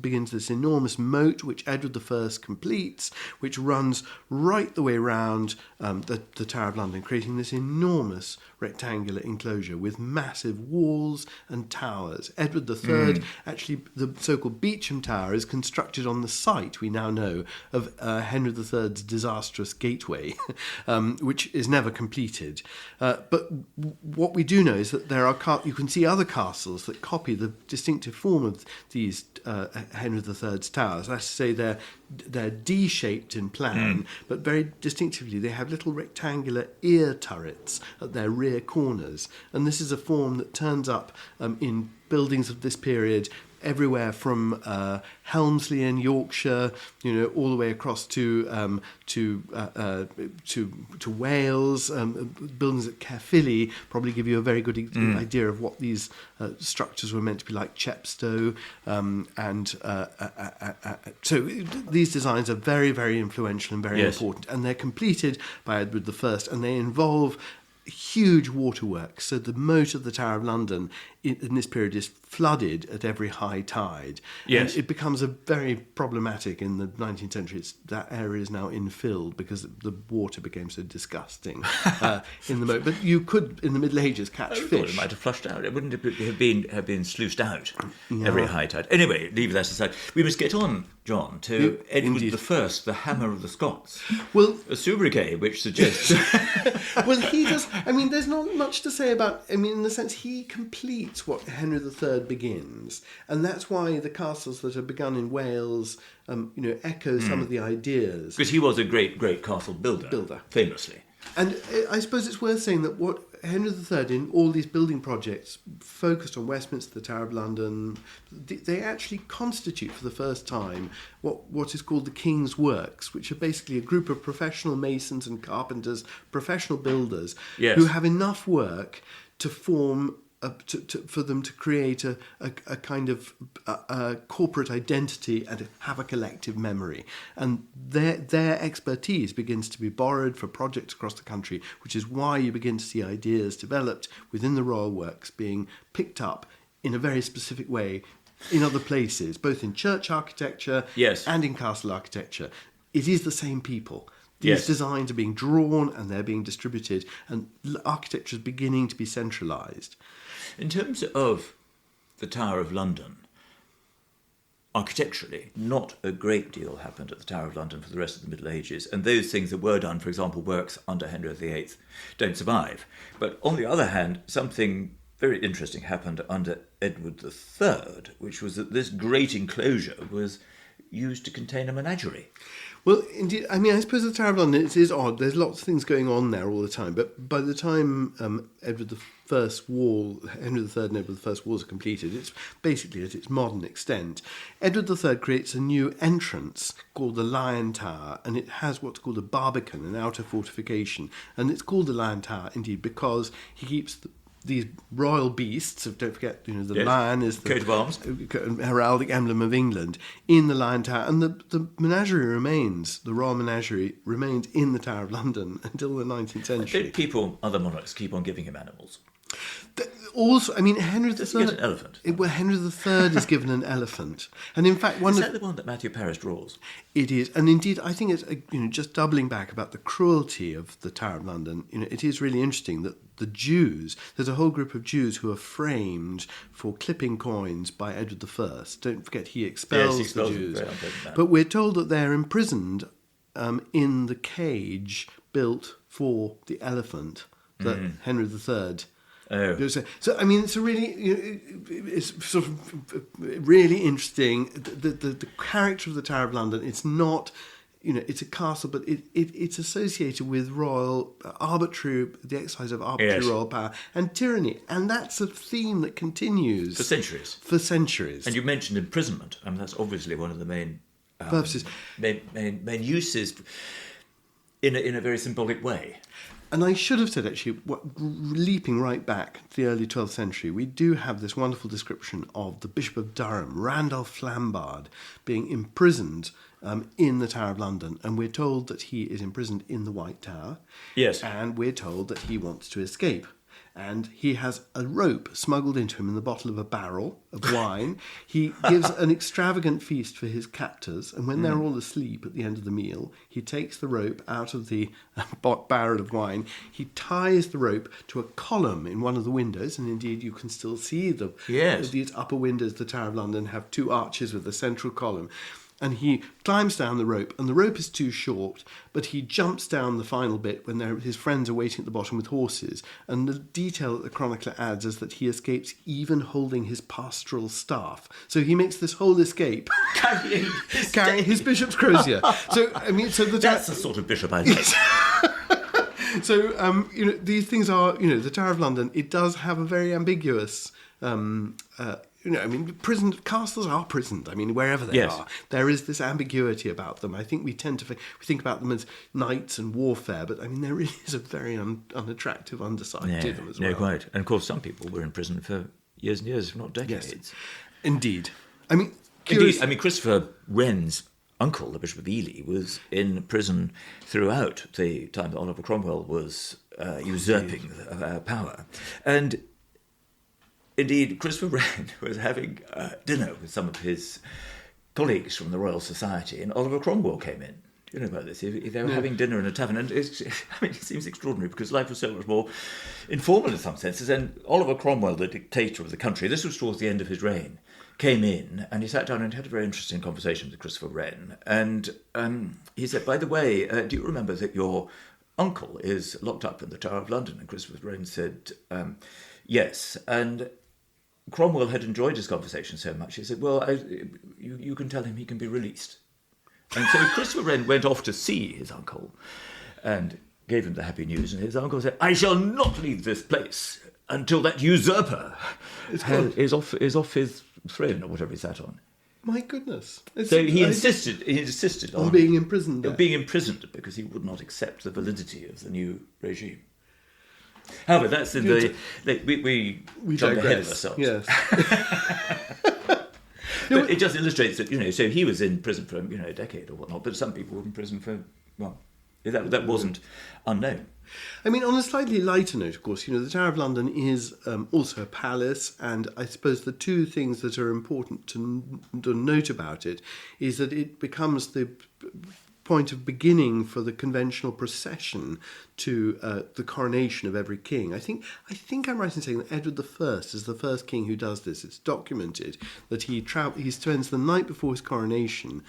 begins this enormous moat, which Edward I completes, which runs right the way around the Tower of London, creating this enormous rectangular enclosure with massive walls and towers. Edward III, actually, the so-called Beauchamp Tower, is constructed on the site, we now know, of Henry III's disastrous gateway, which is never completed. But what we do know is that you can see other castles that copy the distinctive form of these Henry III's towers. That's to say, they're D-shaped in plan, but very distinctively they have little rectangular ear turrets at their rear corners. And this is a form that turns up in buildings of this period everywhere from Helmsley in Yorkshire, all the way across to Wales. Buildings at Caerphilly probably give you a very good idea of what these structures were meant to be like. Chepstow, so these designs are very, very influential and very important, and they're completed by Edward I, and they involve huge waterworks. So the moat of the Tower of London in this period is flooded at every high tide. Yes. And it becomes a very problematic in the 19th century. That area is now infilled because the water became so disgusting in the moat. But you could, in the Middle Ages, catch fish. It might have flushed out. It wouldn't have been sluiced out every high tide. Anyway, leave that aside. We must get on, John, to Edward I, the Hammer of the Scots. Well, a sobriquet which suggests... Well, he does... there's not much to say about... in the sense he completes what Henry III begins. And that's why the castles that are begun in Wales, echo some of the ideas. Because he was a great, great castle builder. Famously. And I suppose it's worth saying that what Henry III, in all these building projects focused on Westminster, the Tower of London, they actually constitute for the first time what is called the King's Works, which are basically a group of professional masons and carpenters, professional builders, Yes. who have enough work to form for them to create a kind of corporate identity and have a collective memory. And their expertise begins to be borrowed for projects across the country, which is why you begin to see ideas developed within the royal works being picked up in a very specific way in other places, both in church architecture Yes. and in castle architecture. It is the same people. These Yes. designs are being drawn and they're being distributed, and architecture is beginning to be centralised. In terms of the Tower of London, architecturally, not a great deal happened at the Tower of London for the rest of the Middle Ages, and those things that were done, for example, works under Henry VIII, don't survive. But on the other hand, something very interesting happened under Edward III, which was that this great enclosure was used to contain a menagerie. Well, indeed, I mean, I suppose the Tower of London, it is odd. There's lots of things going on there all the time. But by the time Henry III and Edward I's walls are completed, it's basically at its modern extent. Edward III creates a new entrance called the Lion Tower, and it has what's called a barbican, an outer fortification. And it's called the Lion Tower, indeed, because he keeps these royal beasts, don't forget, the Yes. lion is the Coat of arms. heraldic emblem of England, in the Lion Tower. And the menagerie remains, the royal menagerie remains in the Tower of London until the 19th century. Other monarchs keep on giving him animals. Also, I mean, Henry Does he III... get an elephant? Henry III is given an elephant. And in fact, Is that the one that Matthew Paris draws? It is, and indeed, I think it's just doubling back about the cruelty of the Tower of London. It is really interesting that the Jews, there's a whole group of Jews who are framed for clipping coins by Edward I. Don't forget, he expels, Yes, he expels the them. Jews. Very unpleasant man. But we're told that they're imprisoned in the cage built for the elephant that Henry III. Oh. So I mean, it's a really, it's sort of really interesting. The character of the Tower of London. It's not, it's a castle, but it's associated with the exercise of arbitrary Yes. royal power and tyranny, and that's a theme that continues For centuries. For centuries. And you mentioned imprisonment. I mean, that's obviously one of the main purposes. Main uses in a very symbolic way. And I should have said, actually, leaping right back to the early 12th century, we do have this wonderful description of the Bishop of Durham, Randolph Flambard, being imprisoned in the Tower of London. And we're told that he is imprisoned in the White Tower. Yes. And we're told that he wants to escape. And he has a rope smuggled into him in the bottle of a barrel of wine. He gives an extravagant feast for his captors, and when they're all asleep at the end of the meal, he takes the rope out of the barrel of wine. He ties the rope to a column in one of the windows, and indeed you can still see these upper windows of the Tower of London have two arches with a central column. And he climbs down the rope, and the rope is too short, but he jumps down the final bit when his friends are waiting at the bottom with horses. And the detail that the chronicler adds is that he escapes even holding his pastoral staff. So he makes this whole escape carrying his bishop's crozier. That's the sort of bishop I like. So, these things are, the Tower of London, it does have a very ambiguous... castles are prisoned. I mean, wherever they are, there is this ambiguity about them. I think we tend to think about them as knights and warfare, but I mean, there is a very unattractive underside to them as well. No, quite. And of course, some people were in prison for years and years, if not decades. Yes. Indeed. Indeed. Christopher Wren's uncle, the Bishop of Ely, was in prison throughout the time that Oliver Cromwell was usurping power. And indeed, Christopher Wren was having dinner with some of his colleagues from the Royal Society, and Oliver Cromwell came in. Do you know about this? They were having dinner in a tavern, and it seems extraordinary because life was so much more informal in some senses. And Oliver Cromwell, the dictator of the country, this was towards the end of his reign, came in and he sat down and had a very interesting conversation with Christopher Wren. And he said, by the way, do you remember that your uncle is locked up in the Tower of London? And Christopher Wren said, yes. And Cromwell had enjoyed his conversation so much, he said, well, you can tell him he can be released. And so Christopher Wren went off to see his uncle, and gave him the happy news, and his uncle said, "I shall not leave this place until that usurper is off his throne or whatever he sat on." My goodness! So he insisted on being imprisoned. Being imprisoned because he would not accept the validity of the new regime. However, that's in we jumped ahead of ourselves. Yes. But it just illustrates that, so he was in prison for a decade or whatnot, but some people were in prison for, that wasn't unknown. I mean, on a slightly lighter note, of course, the Tower of London is also a palace, and I suppose the two things that are important to note about it is that it becomes the point of beginning for the conventional procession to the coronation of every king. I think I'm right in saying that Edward I is the first king who does this. It's documented that he spends the night before his coronation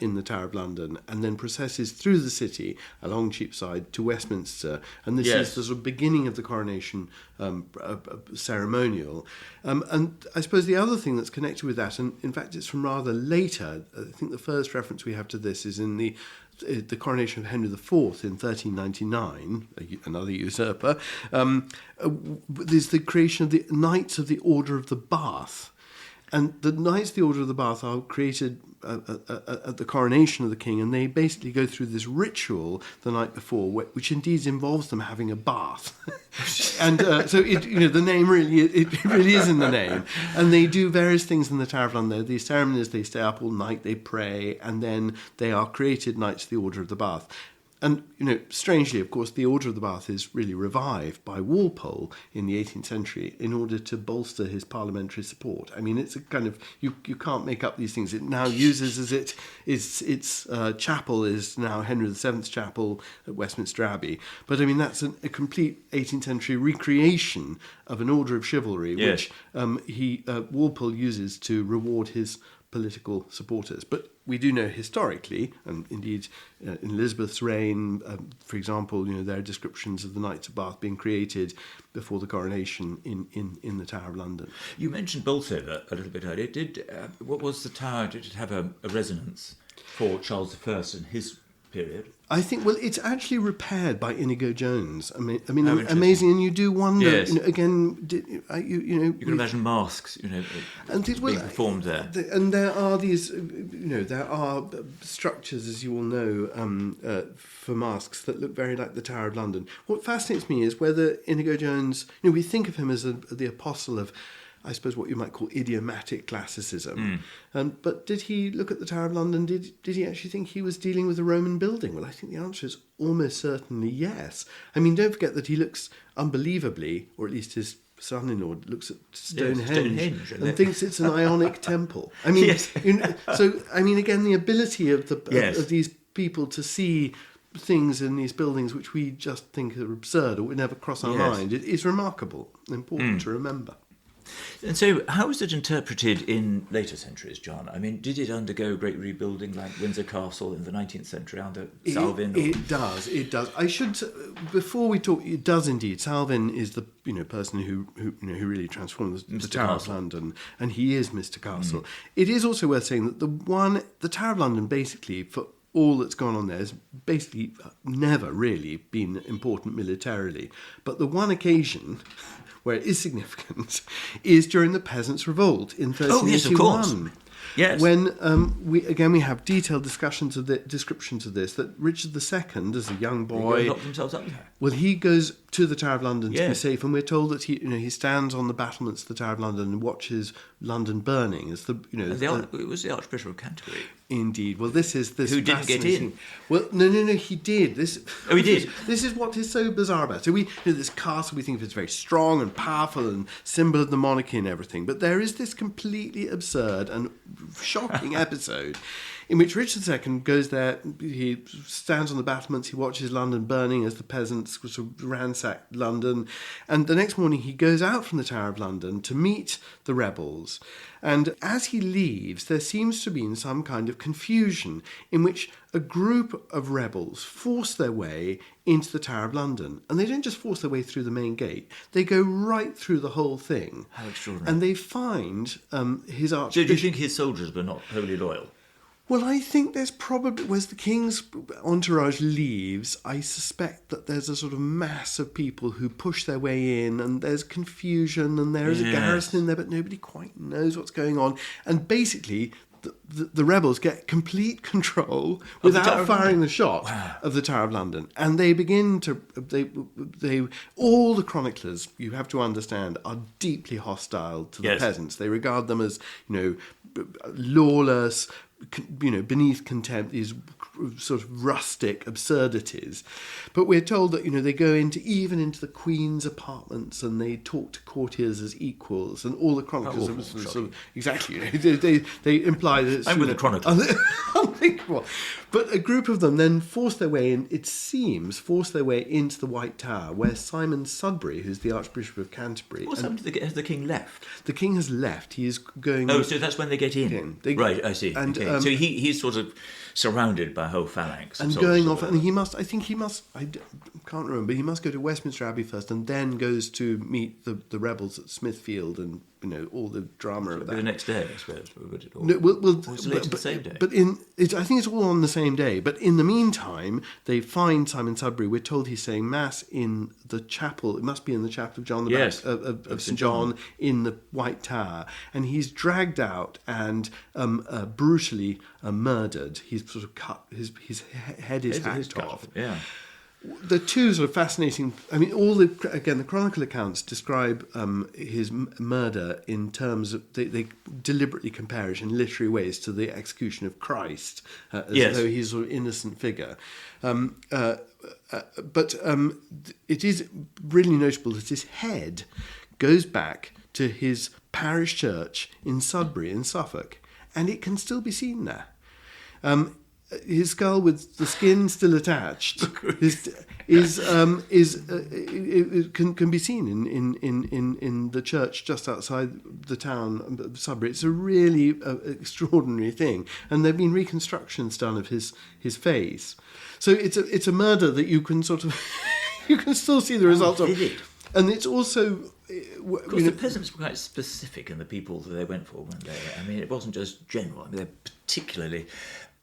in the Tower of London and then processes through the city along Cheapside to Westminster, and this is the sort of beginning of the coronation ceremonial. And I suppose the other thing that's connected with that, and in fact it's from rather later, I think the first reference we have to this is in the coronation of Henry IV in 1399, another usurper. There's the creation of the Knights of the Order of the Bath. And the Knights of the Order of the Bath are created at the coronation of the king, and they basically go through this ritual the night before, which indeed involves them having a bath. And so the name really is in the name. And they do various things in the Tower of London. These ceremonies, they stay up all night, they pray, and then they are created Knights of the Order of the Bath. And, strangely, of course, the Order of the Bath is really revived by Walpole in the 18th century in order to bolster his parliamentary support. I mean, it's a kind of, you can't make up these things. It now uses its chapel is now Henry VII's chapel at Westminster Abbey. But, I mean, that's a complete 18th century recreation of an order of chivalry, which Walpole uses to reward his political supporters. But we do know historically, and indeed in Elizabeth's reign, for example, there are descriptions of the Knights of Bath being created before the coronation in the Tower of London. You mentioned Bolsover a little bit earlier. What was the tower? Did it have a resonance for Charles I and his period? I think, it's actually repaired by Inigo Jones. I mean, amazing, and you do wonder. Yes. Again, you can imagine masks, being performed there. And there are these, there are structures, as you all know, for masks that look very like the Tower of London. What fascinates me is whether Inigo Jones, we think of him as the apostle of, I suppose, what you might call idiomatic classicism. But did he look at the Tower of London? Did he actually think he was dealing with a Roman building? Well, I think the answer is almost certainly yes. I mean, don't forget that he looks unbelievably, or at least his son-in-law looks at Stonehenge and thinks it's an Ionic temple. I mean, so, I mean, again, the ability of these people to see things in these buildings which we just think are absurd or would never cross our mind, it is remarkable and important to remember. And so how was it interpreted in later centuries, John? I mean, did it undergo great rebuilding like Windsor Castle in the 19th century under Salvin? It does. I should, before we talk, it does indeed. Salvin is the person who really transformed the Tower of London, and he is Mr. Castle. It is also worth saying that the Tower of London, basically, for all that's gone on there, has basically never really been important militarily. But the one occasion where it is significant is during the Peasants' Revolt in 1381. Oh, yes, of course. Yes. When we have detailed descriptions of this, that Richard II, as a young boy, locked themselves up there. Well, he goes to the Tower of London to be safe, and we're told that he stands on the battlements of the Tower of London and watches London burning. As it was the Archbishop of Canterbury. Indeed. Well, this who didn't get in. Well, no, he did. He did. This is what is so bizarre about it. So this castle, we think of it as very strong and powerful and symbol of the monarchy and everything, but there is this completely absurd and shocking episode in which Richard II goes there, he stands on the battlements, he watches London burning as the peasants sort of ransack London, and the next morning he goes out from the Tower of London to meet the rebels. And as he leaves, there seems to be some kind of confusion in which a group of rebels force their way into the Tower of London. And they don't just force their way through the main gate, they go right through the whole thing. How extraordinary. And they find his archbishop... So do you think his soldiers were not wholly loyal? Well, I think there's probably, as the king's entourage leaves, I suspect that there's a sort of mass of people who push their way in, and there's confusion, and there is a garrison in there, but nobody quite knows what's going on. And basically, the rebels get complete control without firing the shot of the Tower of London, and they begin to they all the chroniclers, you have to understand, are deeply hostile to the peasants. They regard them as lawless, beneath contempt, these sort of rustic absurdities. But we're told that, they go even into the Queen's apartments, and they talk to courtiers as equals, and all the chroniclers are sort of exactly, they imply that it's I'm with the chroniclers. Unthinkable. But a group of them then force their way into the White Tower, where Simon Sudbury, who's the Archbishop of Canterbury... What's happened to has the king left? The king has left. He is going... Oh, so that's when they get in. Right, I see. And, okay. So he's sort of surrounded by a whole phalanx. And going off, and I can't remember, but he must go to Westminster Abbey first, and then goes to meet the rebels at Smithfield, and all the drama of that. The next day, I suppose. It's later the same day. But I think it's all on the same day. But in the meantime, they find Simon Sudbury. We're told he's saying mass in the chapel. It must be in the chapel of John the Baptist, of St John in the White Tower, and he's dragged out and brutally murdered. He's sort of cut. His head is hacked off. Yeah. The two sort of fascinating... the chronicle accounts describe his murder in terms of... They deliberately compare it in literary ways to the execution of Christ, as though he's a sort of innocent figure. But it is really notable that his head goes back to his parish church in Sudbury in Suffolk, and it can still be seen there. His skull with the skin still attached can be seen in the church just outside the town of Sudbury. It's a really extraordinary thing, and there've been reconstructions done of his face. So it's a murder that you can sort of you can still see the results of, and it's also. Of course, the peasants were quite specific in the people that they went for, weren't they? I mean, it wasn't just general. I mean, they're particularly...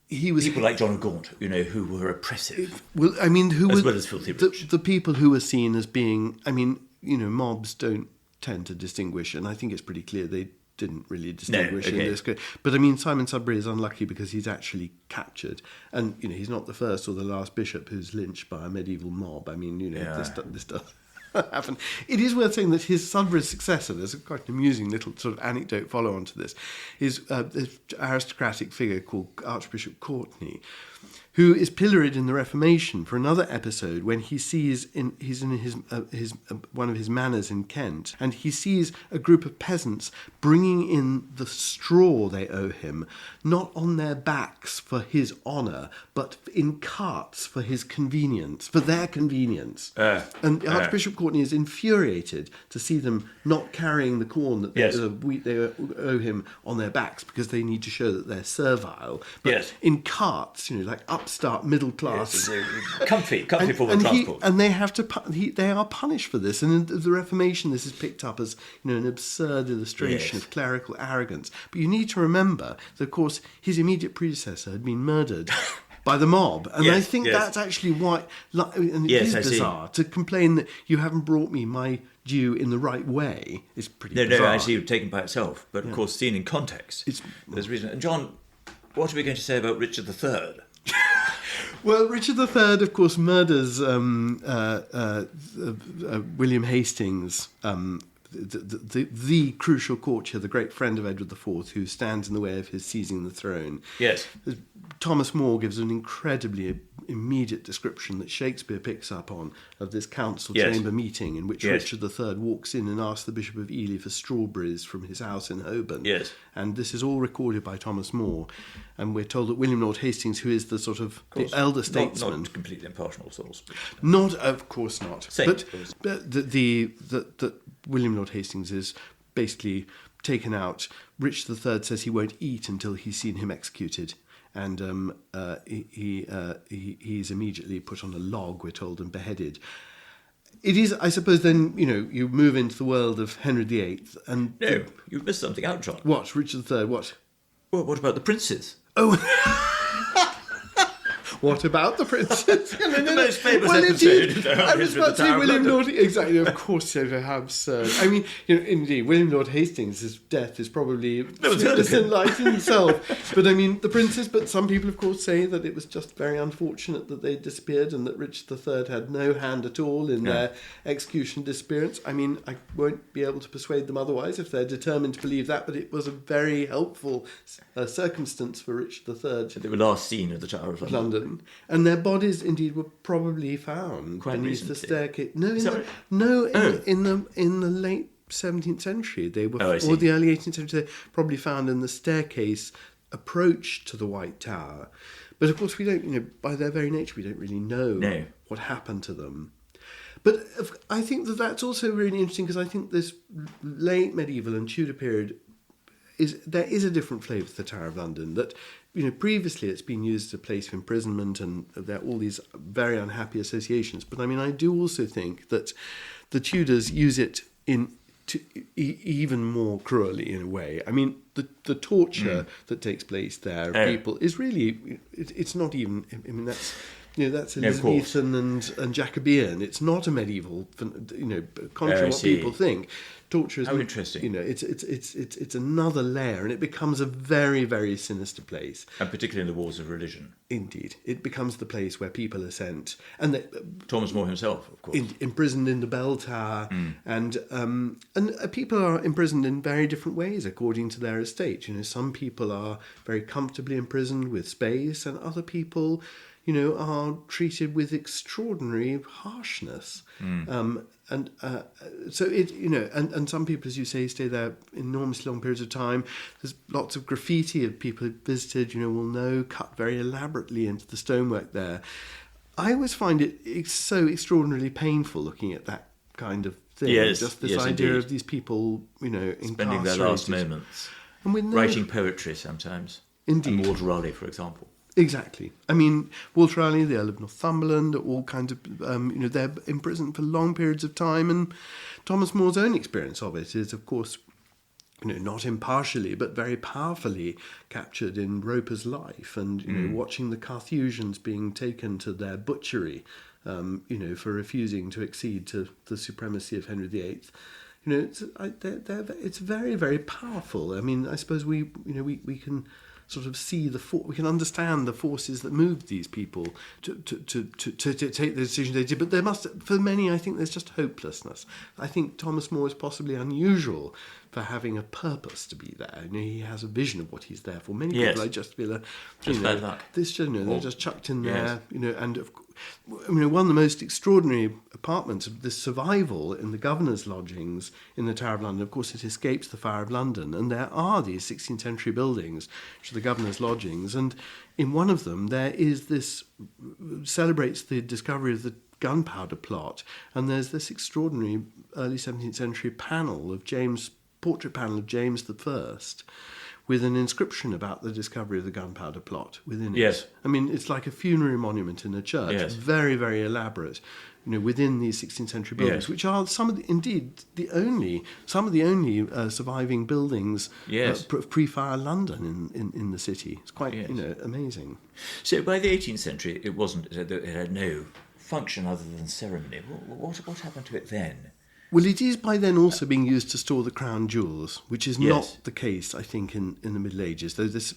people like John Gaunt, who were oppressive. Well, I mean, well as filthy rich. The people who were seen as being... I mean, mobs don't tend to distinguish, and I think it's pretty clear they didn't really distinguish in this. But I mean, Simon Sudbury is unlucky because he's actually captured, and he's not the first or the last bishop who's lynched by a medieval mob. I mean, this does happen. It is worth saying that his Sudbury's successor, there's quite an amusing little sort of anecdote follow-on to this, is this aristocratic figure called Archbishop Courtney, who is pilloried in the Reformation for another episode when he's in his one of his manors in Kent, and he sees a group of peasants bringing in the straw they owe him, not on their backs for his honour, but in carts for his convenience, for their convenience. And Archbishop Courtney is infuriated to see them not carrying the corn that they owe him on their backs because they need to show that they're servile, but in carts, like upstart middle class, comfy form of transport. And they have to they are punished for this. And in the Reformation, this is picked up as an absurd illustration of clerical arrogance. But you need to remember that, of course, his immediate predecessor had been murdered by the mob, and I think that's actually why. And it is bizarre to complain that you haven't brought me my due in the right way. Is pretty bizarre. No, actually taken by itself, but of course seen in context. There's reason. And John, what are we going to say about Richard III? Well, Richard III, of course, murders William Hastings, the crucial courtier, the great friend of Edward IV, who stands in the way of his seizing the throne. Yes. Thomas More gives an incredibly immediate description that Shakespeare picks up on of this council chamber meeting in which Richard III walks in and asks the Bishop of Ely for strawberries from his house in Holborn. Yes. And this is all recorded by Thomas More. And we're told that William Lord Hastings, who is the sort of the elder statesman... Not completely impartial source. Not, of course not. But that William Lord Hastings is basically taken out. Richard III says he won't eat until he's seen him executed. And he's immediately put on a log, we're told, and beheaded. It is, I suppose, then, you move into the world of Henry VIII. And no, you've missed something out, John. What? Richard III, what? Well, what about the princes? Oh. What about the princess? The most famous episode. I was about to say William Lord. Exactly, of course, so how absurd. I mean, indeed, William Lord Hastings' death is probably innocent light in himself. But I mean, the princess. But some people, of course, say that it was just very unfortunate that they disappeared and that Richard III had no hand at all in their execution disappearance. I mean, I won't be able to persuade them otherwise if they're determined to believe that. But it was a very helpful circumstance for Richard III. So they were last seen at the Tower of London. And their bodies, indeed, were probably found quite beneath recently. the staircase. In the late 17th century, they were, or the early 18th century, they probably found in the staircase approach to the White Tower. But of course, we don't. By their very nature, we don't really know what happened to them. But I think that's also really interesting because I think this late medieval and Tudor period there is a different flavour to the Tower of London that. Previously it's been used as a place of imprisonment and there are all these very unhappy associations. But I mean, I do also think that the Tudors use it even more cruelly in a way. I mean, the torture that takes place there of people is really, it's not even, I mean, that's Elizabethan and Jacobean. It's not a medieval, contrary to what people think. Torture is, how interesting. It's another layer, and it becomes a very, very sinister place. And particularly in the wars of religion. Indeed, it becomes the place where people are sent, and Thomas More himself, of course, imprisoned in the bell tower, and people are imprisoned in very different ways according to their estate. Some people are very comfortably imprisoned with space, and other people, are treated with extraordinary harshness. And some people, as you say, stay there enormously long periods of time. There's lots of graffiti of people who visited, will know, cut very elaborately into the stonework there. I always find it so extraordinarily painful looking at that kind of thing. Yes, just this idea of these people, spending their last moments, and with writing poetry sometimes. Indeed. And Walter Raleigh, for example. Exactly. I mean, Walter Raleigh, the Earl of Northumberland, all kinds of, they're imprisoned for long periods of time. And Thomas More's own experience of it is, of course, not impartially, but very powerfully captured in Roper's life and, watching the Carthusians being taken to their butchery, for refusing to accede to the supremacy of Henry VIII. It's very, very powerful. I mean, I suppose we can sort of see we can understand the forces that moved these people to take the decision they did. But for many, I think there's just hopelessness. I think Thomas More is possibly unusual for having a purpose to be there. He has a vision of what he's there for. Many people I just feel they're just chucked in there. And one of the most extraordinary apartments of this survival in the governor's lodgings in the Tower of London. Of course, it escapes the fire of London, and there are these 16th century buildings, which are the governor's lodgings, and in one of them there is this celebrates the discovery of the gunpowder plot, and there's this extraordinary early 17th century portrait panel of James I, with an inscription about the discovery of the gunpowder plot within it. Yes. I mean, it's like a funerary monument in a church. Yes. Very, very elaborate, within these 16th century buildings, which are some of the only surviving buildings of pre-fire London in the city. It's quite, amazing. So by the 18th century, it had no function other than ceremony. What happened to it then? Well, it is by then also being used to store the crown jewels, which is not the case, I think, in the Middle Ages. Though there's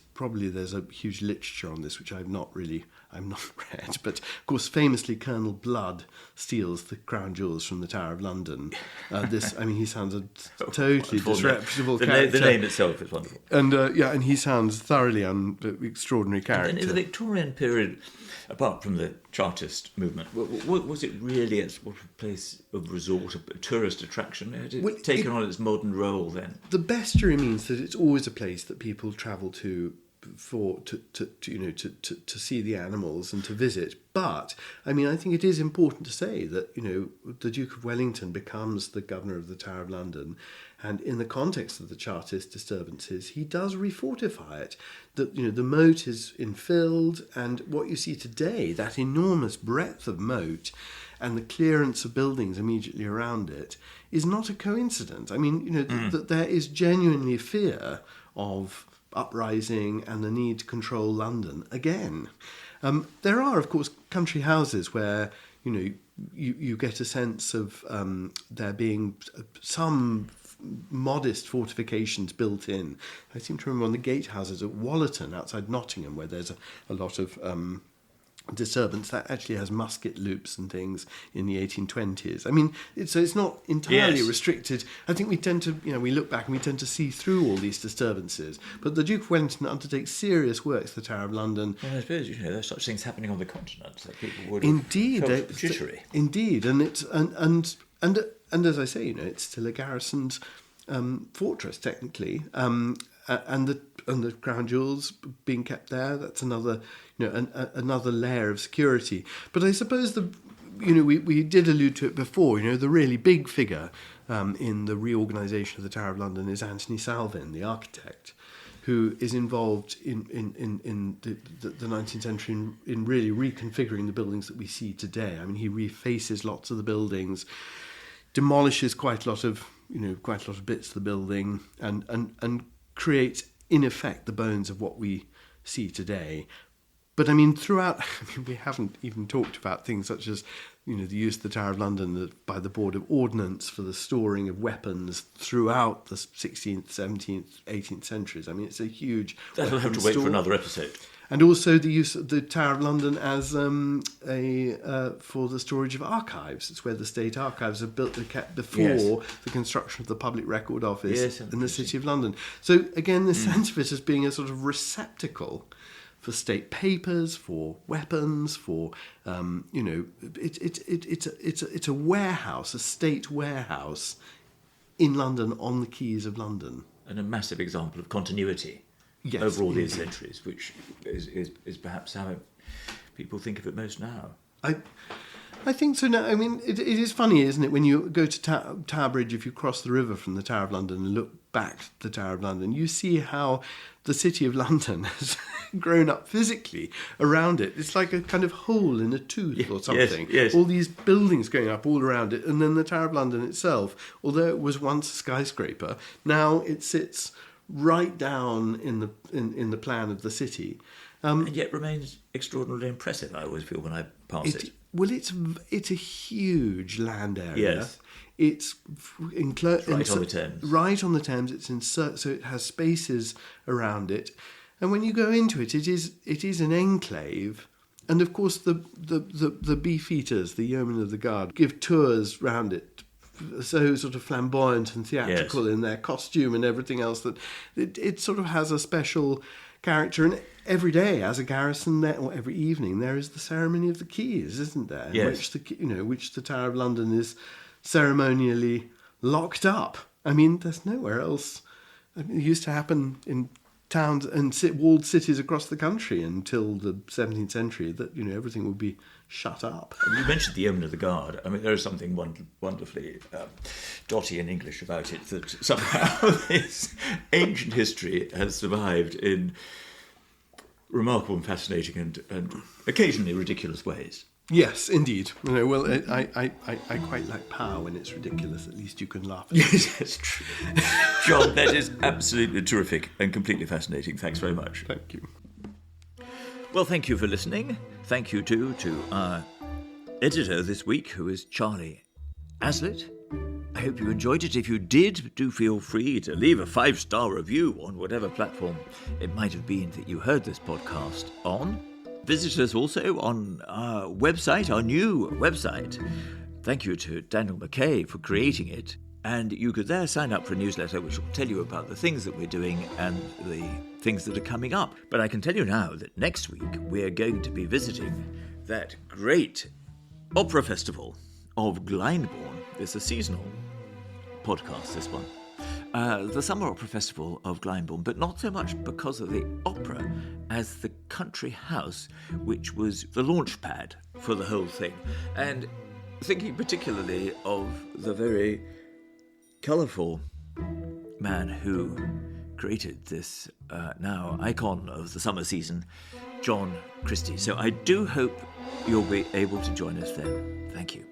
a huge literature on this, which I'm not read. But of course, famously, Colonel Blood steals the crown jewels from the Tower of London. He sounds a totally disreputable character. The name itself is wonderful. And he sounds thoroughly extraordinary character. And in the Victorian period, apart from the Chartist movement, was it really a sort of place of resort, a tourist attraction? Had it taken on its modern role then? The bestiary means that it's always a place that people travel to to see the animals and to visit. But I mean, I think it is important to say that the Duke of Wellington becomes the governor of the Tower of London, and in the context of the Chartist disturbances, he does refortify it. That the moat is infilled, and what you see today, that enormous breadth of moat and the clearance of buildings immediately around it, is not a coincidence. I mean, that there is genuinely fear of uprising and the need to control London again. There are, of course, country houses where, you get a sense of there being some modest fortifications built in. I seem to remember one of the gatehouses at Wallerton outside Nottingham, where there's a lot of disturbance that actually has musket loops and things in the 1820s. I mean, it's not entirely restricted. I think we tend to, we look back and we tend to see through all these disturbances. But the Duke of Wellington undertakes serious works, the Tower of London. Well, I suppose there's such things happening on the continent that people would indeed have felt jittery. Indeed, and it's and as I say, it's still a garrisoned fortress technically, and the crown jewels being kept there. That's another another layer of security. But I suppose we did allude to it before. The really big figure in the reorganisation of the Tower of London is Anthony Salvin, the architect, who is involved in the 19th century in really reconfiguring the buildings that we see today. I mean, he refaces lots of the buildings, demolishes quite a lot of bits of the building, and creates in effect the bones of what we see today. But I mean, throughout, we haven't even talked about things such as the use of the Tower of London by the Board of Ordnance for the storing of weapons throughout the 16th, 17th, 18th centuries. I mean, it's a huge. That'll have to wait for another episode. And also the use of the Tower of London as for the storage of archives. It's where the state archives are kept before the construction of the Public Record Office in the City of London. So again, the sense of it as being a sort of receptacle for state papers, for weapons, for it's a warehouse, a state warehouse in London on the quays of London, and a massive example of continuity. Yes, over all these centuries, which is perhaps how people think of it most now. I think so now. I mean, it is funny, isn't it, when you go to Tower Bridge, if you cross the river from the Tower of London and look back to the Tower of London, you see how the City of London has grown up physically around it. It's like a kind of hole in a tooth or something. Yes. All these buildings going up all around it, and then the Tower of London itself, although it was once a skyscraper, now it sits right down in the plan of the city, and yet remains extraordinarily impressive. I always feel when I pass it. Well, it's a huge land area. Yes. It's right on the Thames. Right on the Thames. It's so it has spaces around it, and when you go into it, it is an enclave. And of course, the beefeaters, the yeomen of the guard, give tours round it, so sort of flamboyant and theatrical in their costume and everything else, that it sort of has a special character. And every day, as a garrison there, or every evening, there is the ceremony of the keys, isn't there? Yes. Which the Tower of London is ceremonially locked up. I mean, there's nowhere else. I mean, it used to happen in towns and walled cities across the country until the 17th century, that everything would be shut up. You mentioned the yeomen of the guard. I mean, there is something wonderfully dotty in English about it, that somehow this ancient history has survived in remarkable and fascinating and occasionally ridiculous ways. Yes, indeed. Well, I quite like power when it's ridiculous. At least you can laugh at it. Yes, that's true. John, that is absolutely terrific and completely fascinating. Thanks very much. Thank you. Well, thank you for listening. Thank you, too, to our editor this week, who is Charlie Aslet. I hope you enjoyed it. If you did, do feel free to leave a 5-star review on whatever platform it might have been that you heard this podcast on. Visit us also on our website, our new website. Thank you to Daniel McKay for creating it. And you could there sign up for a newsletter which will tell you about the things that we're doing and the things that are coming up. But I can tell you now that next week we're going to be visiting that great opera festival of Glyndebourne. It's a seasonal podcast, this one. The Summer Opera Festival of Glyndebourne, but not so much because of the opera as the country house, which was the launch pad for the whole thing. And thinking particularly of the very colourful man who created this now icon of the summer season, John Christie. So I do hope you'll be able to join us then. Thank you.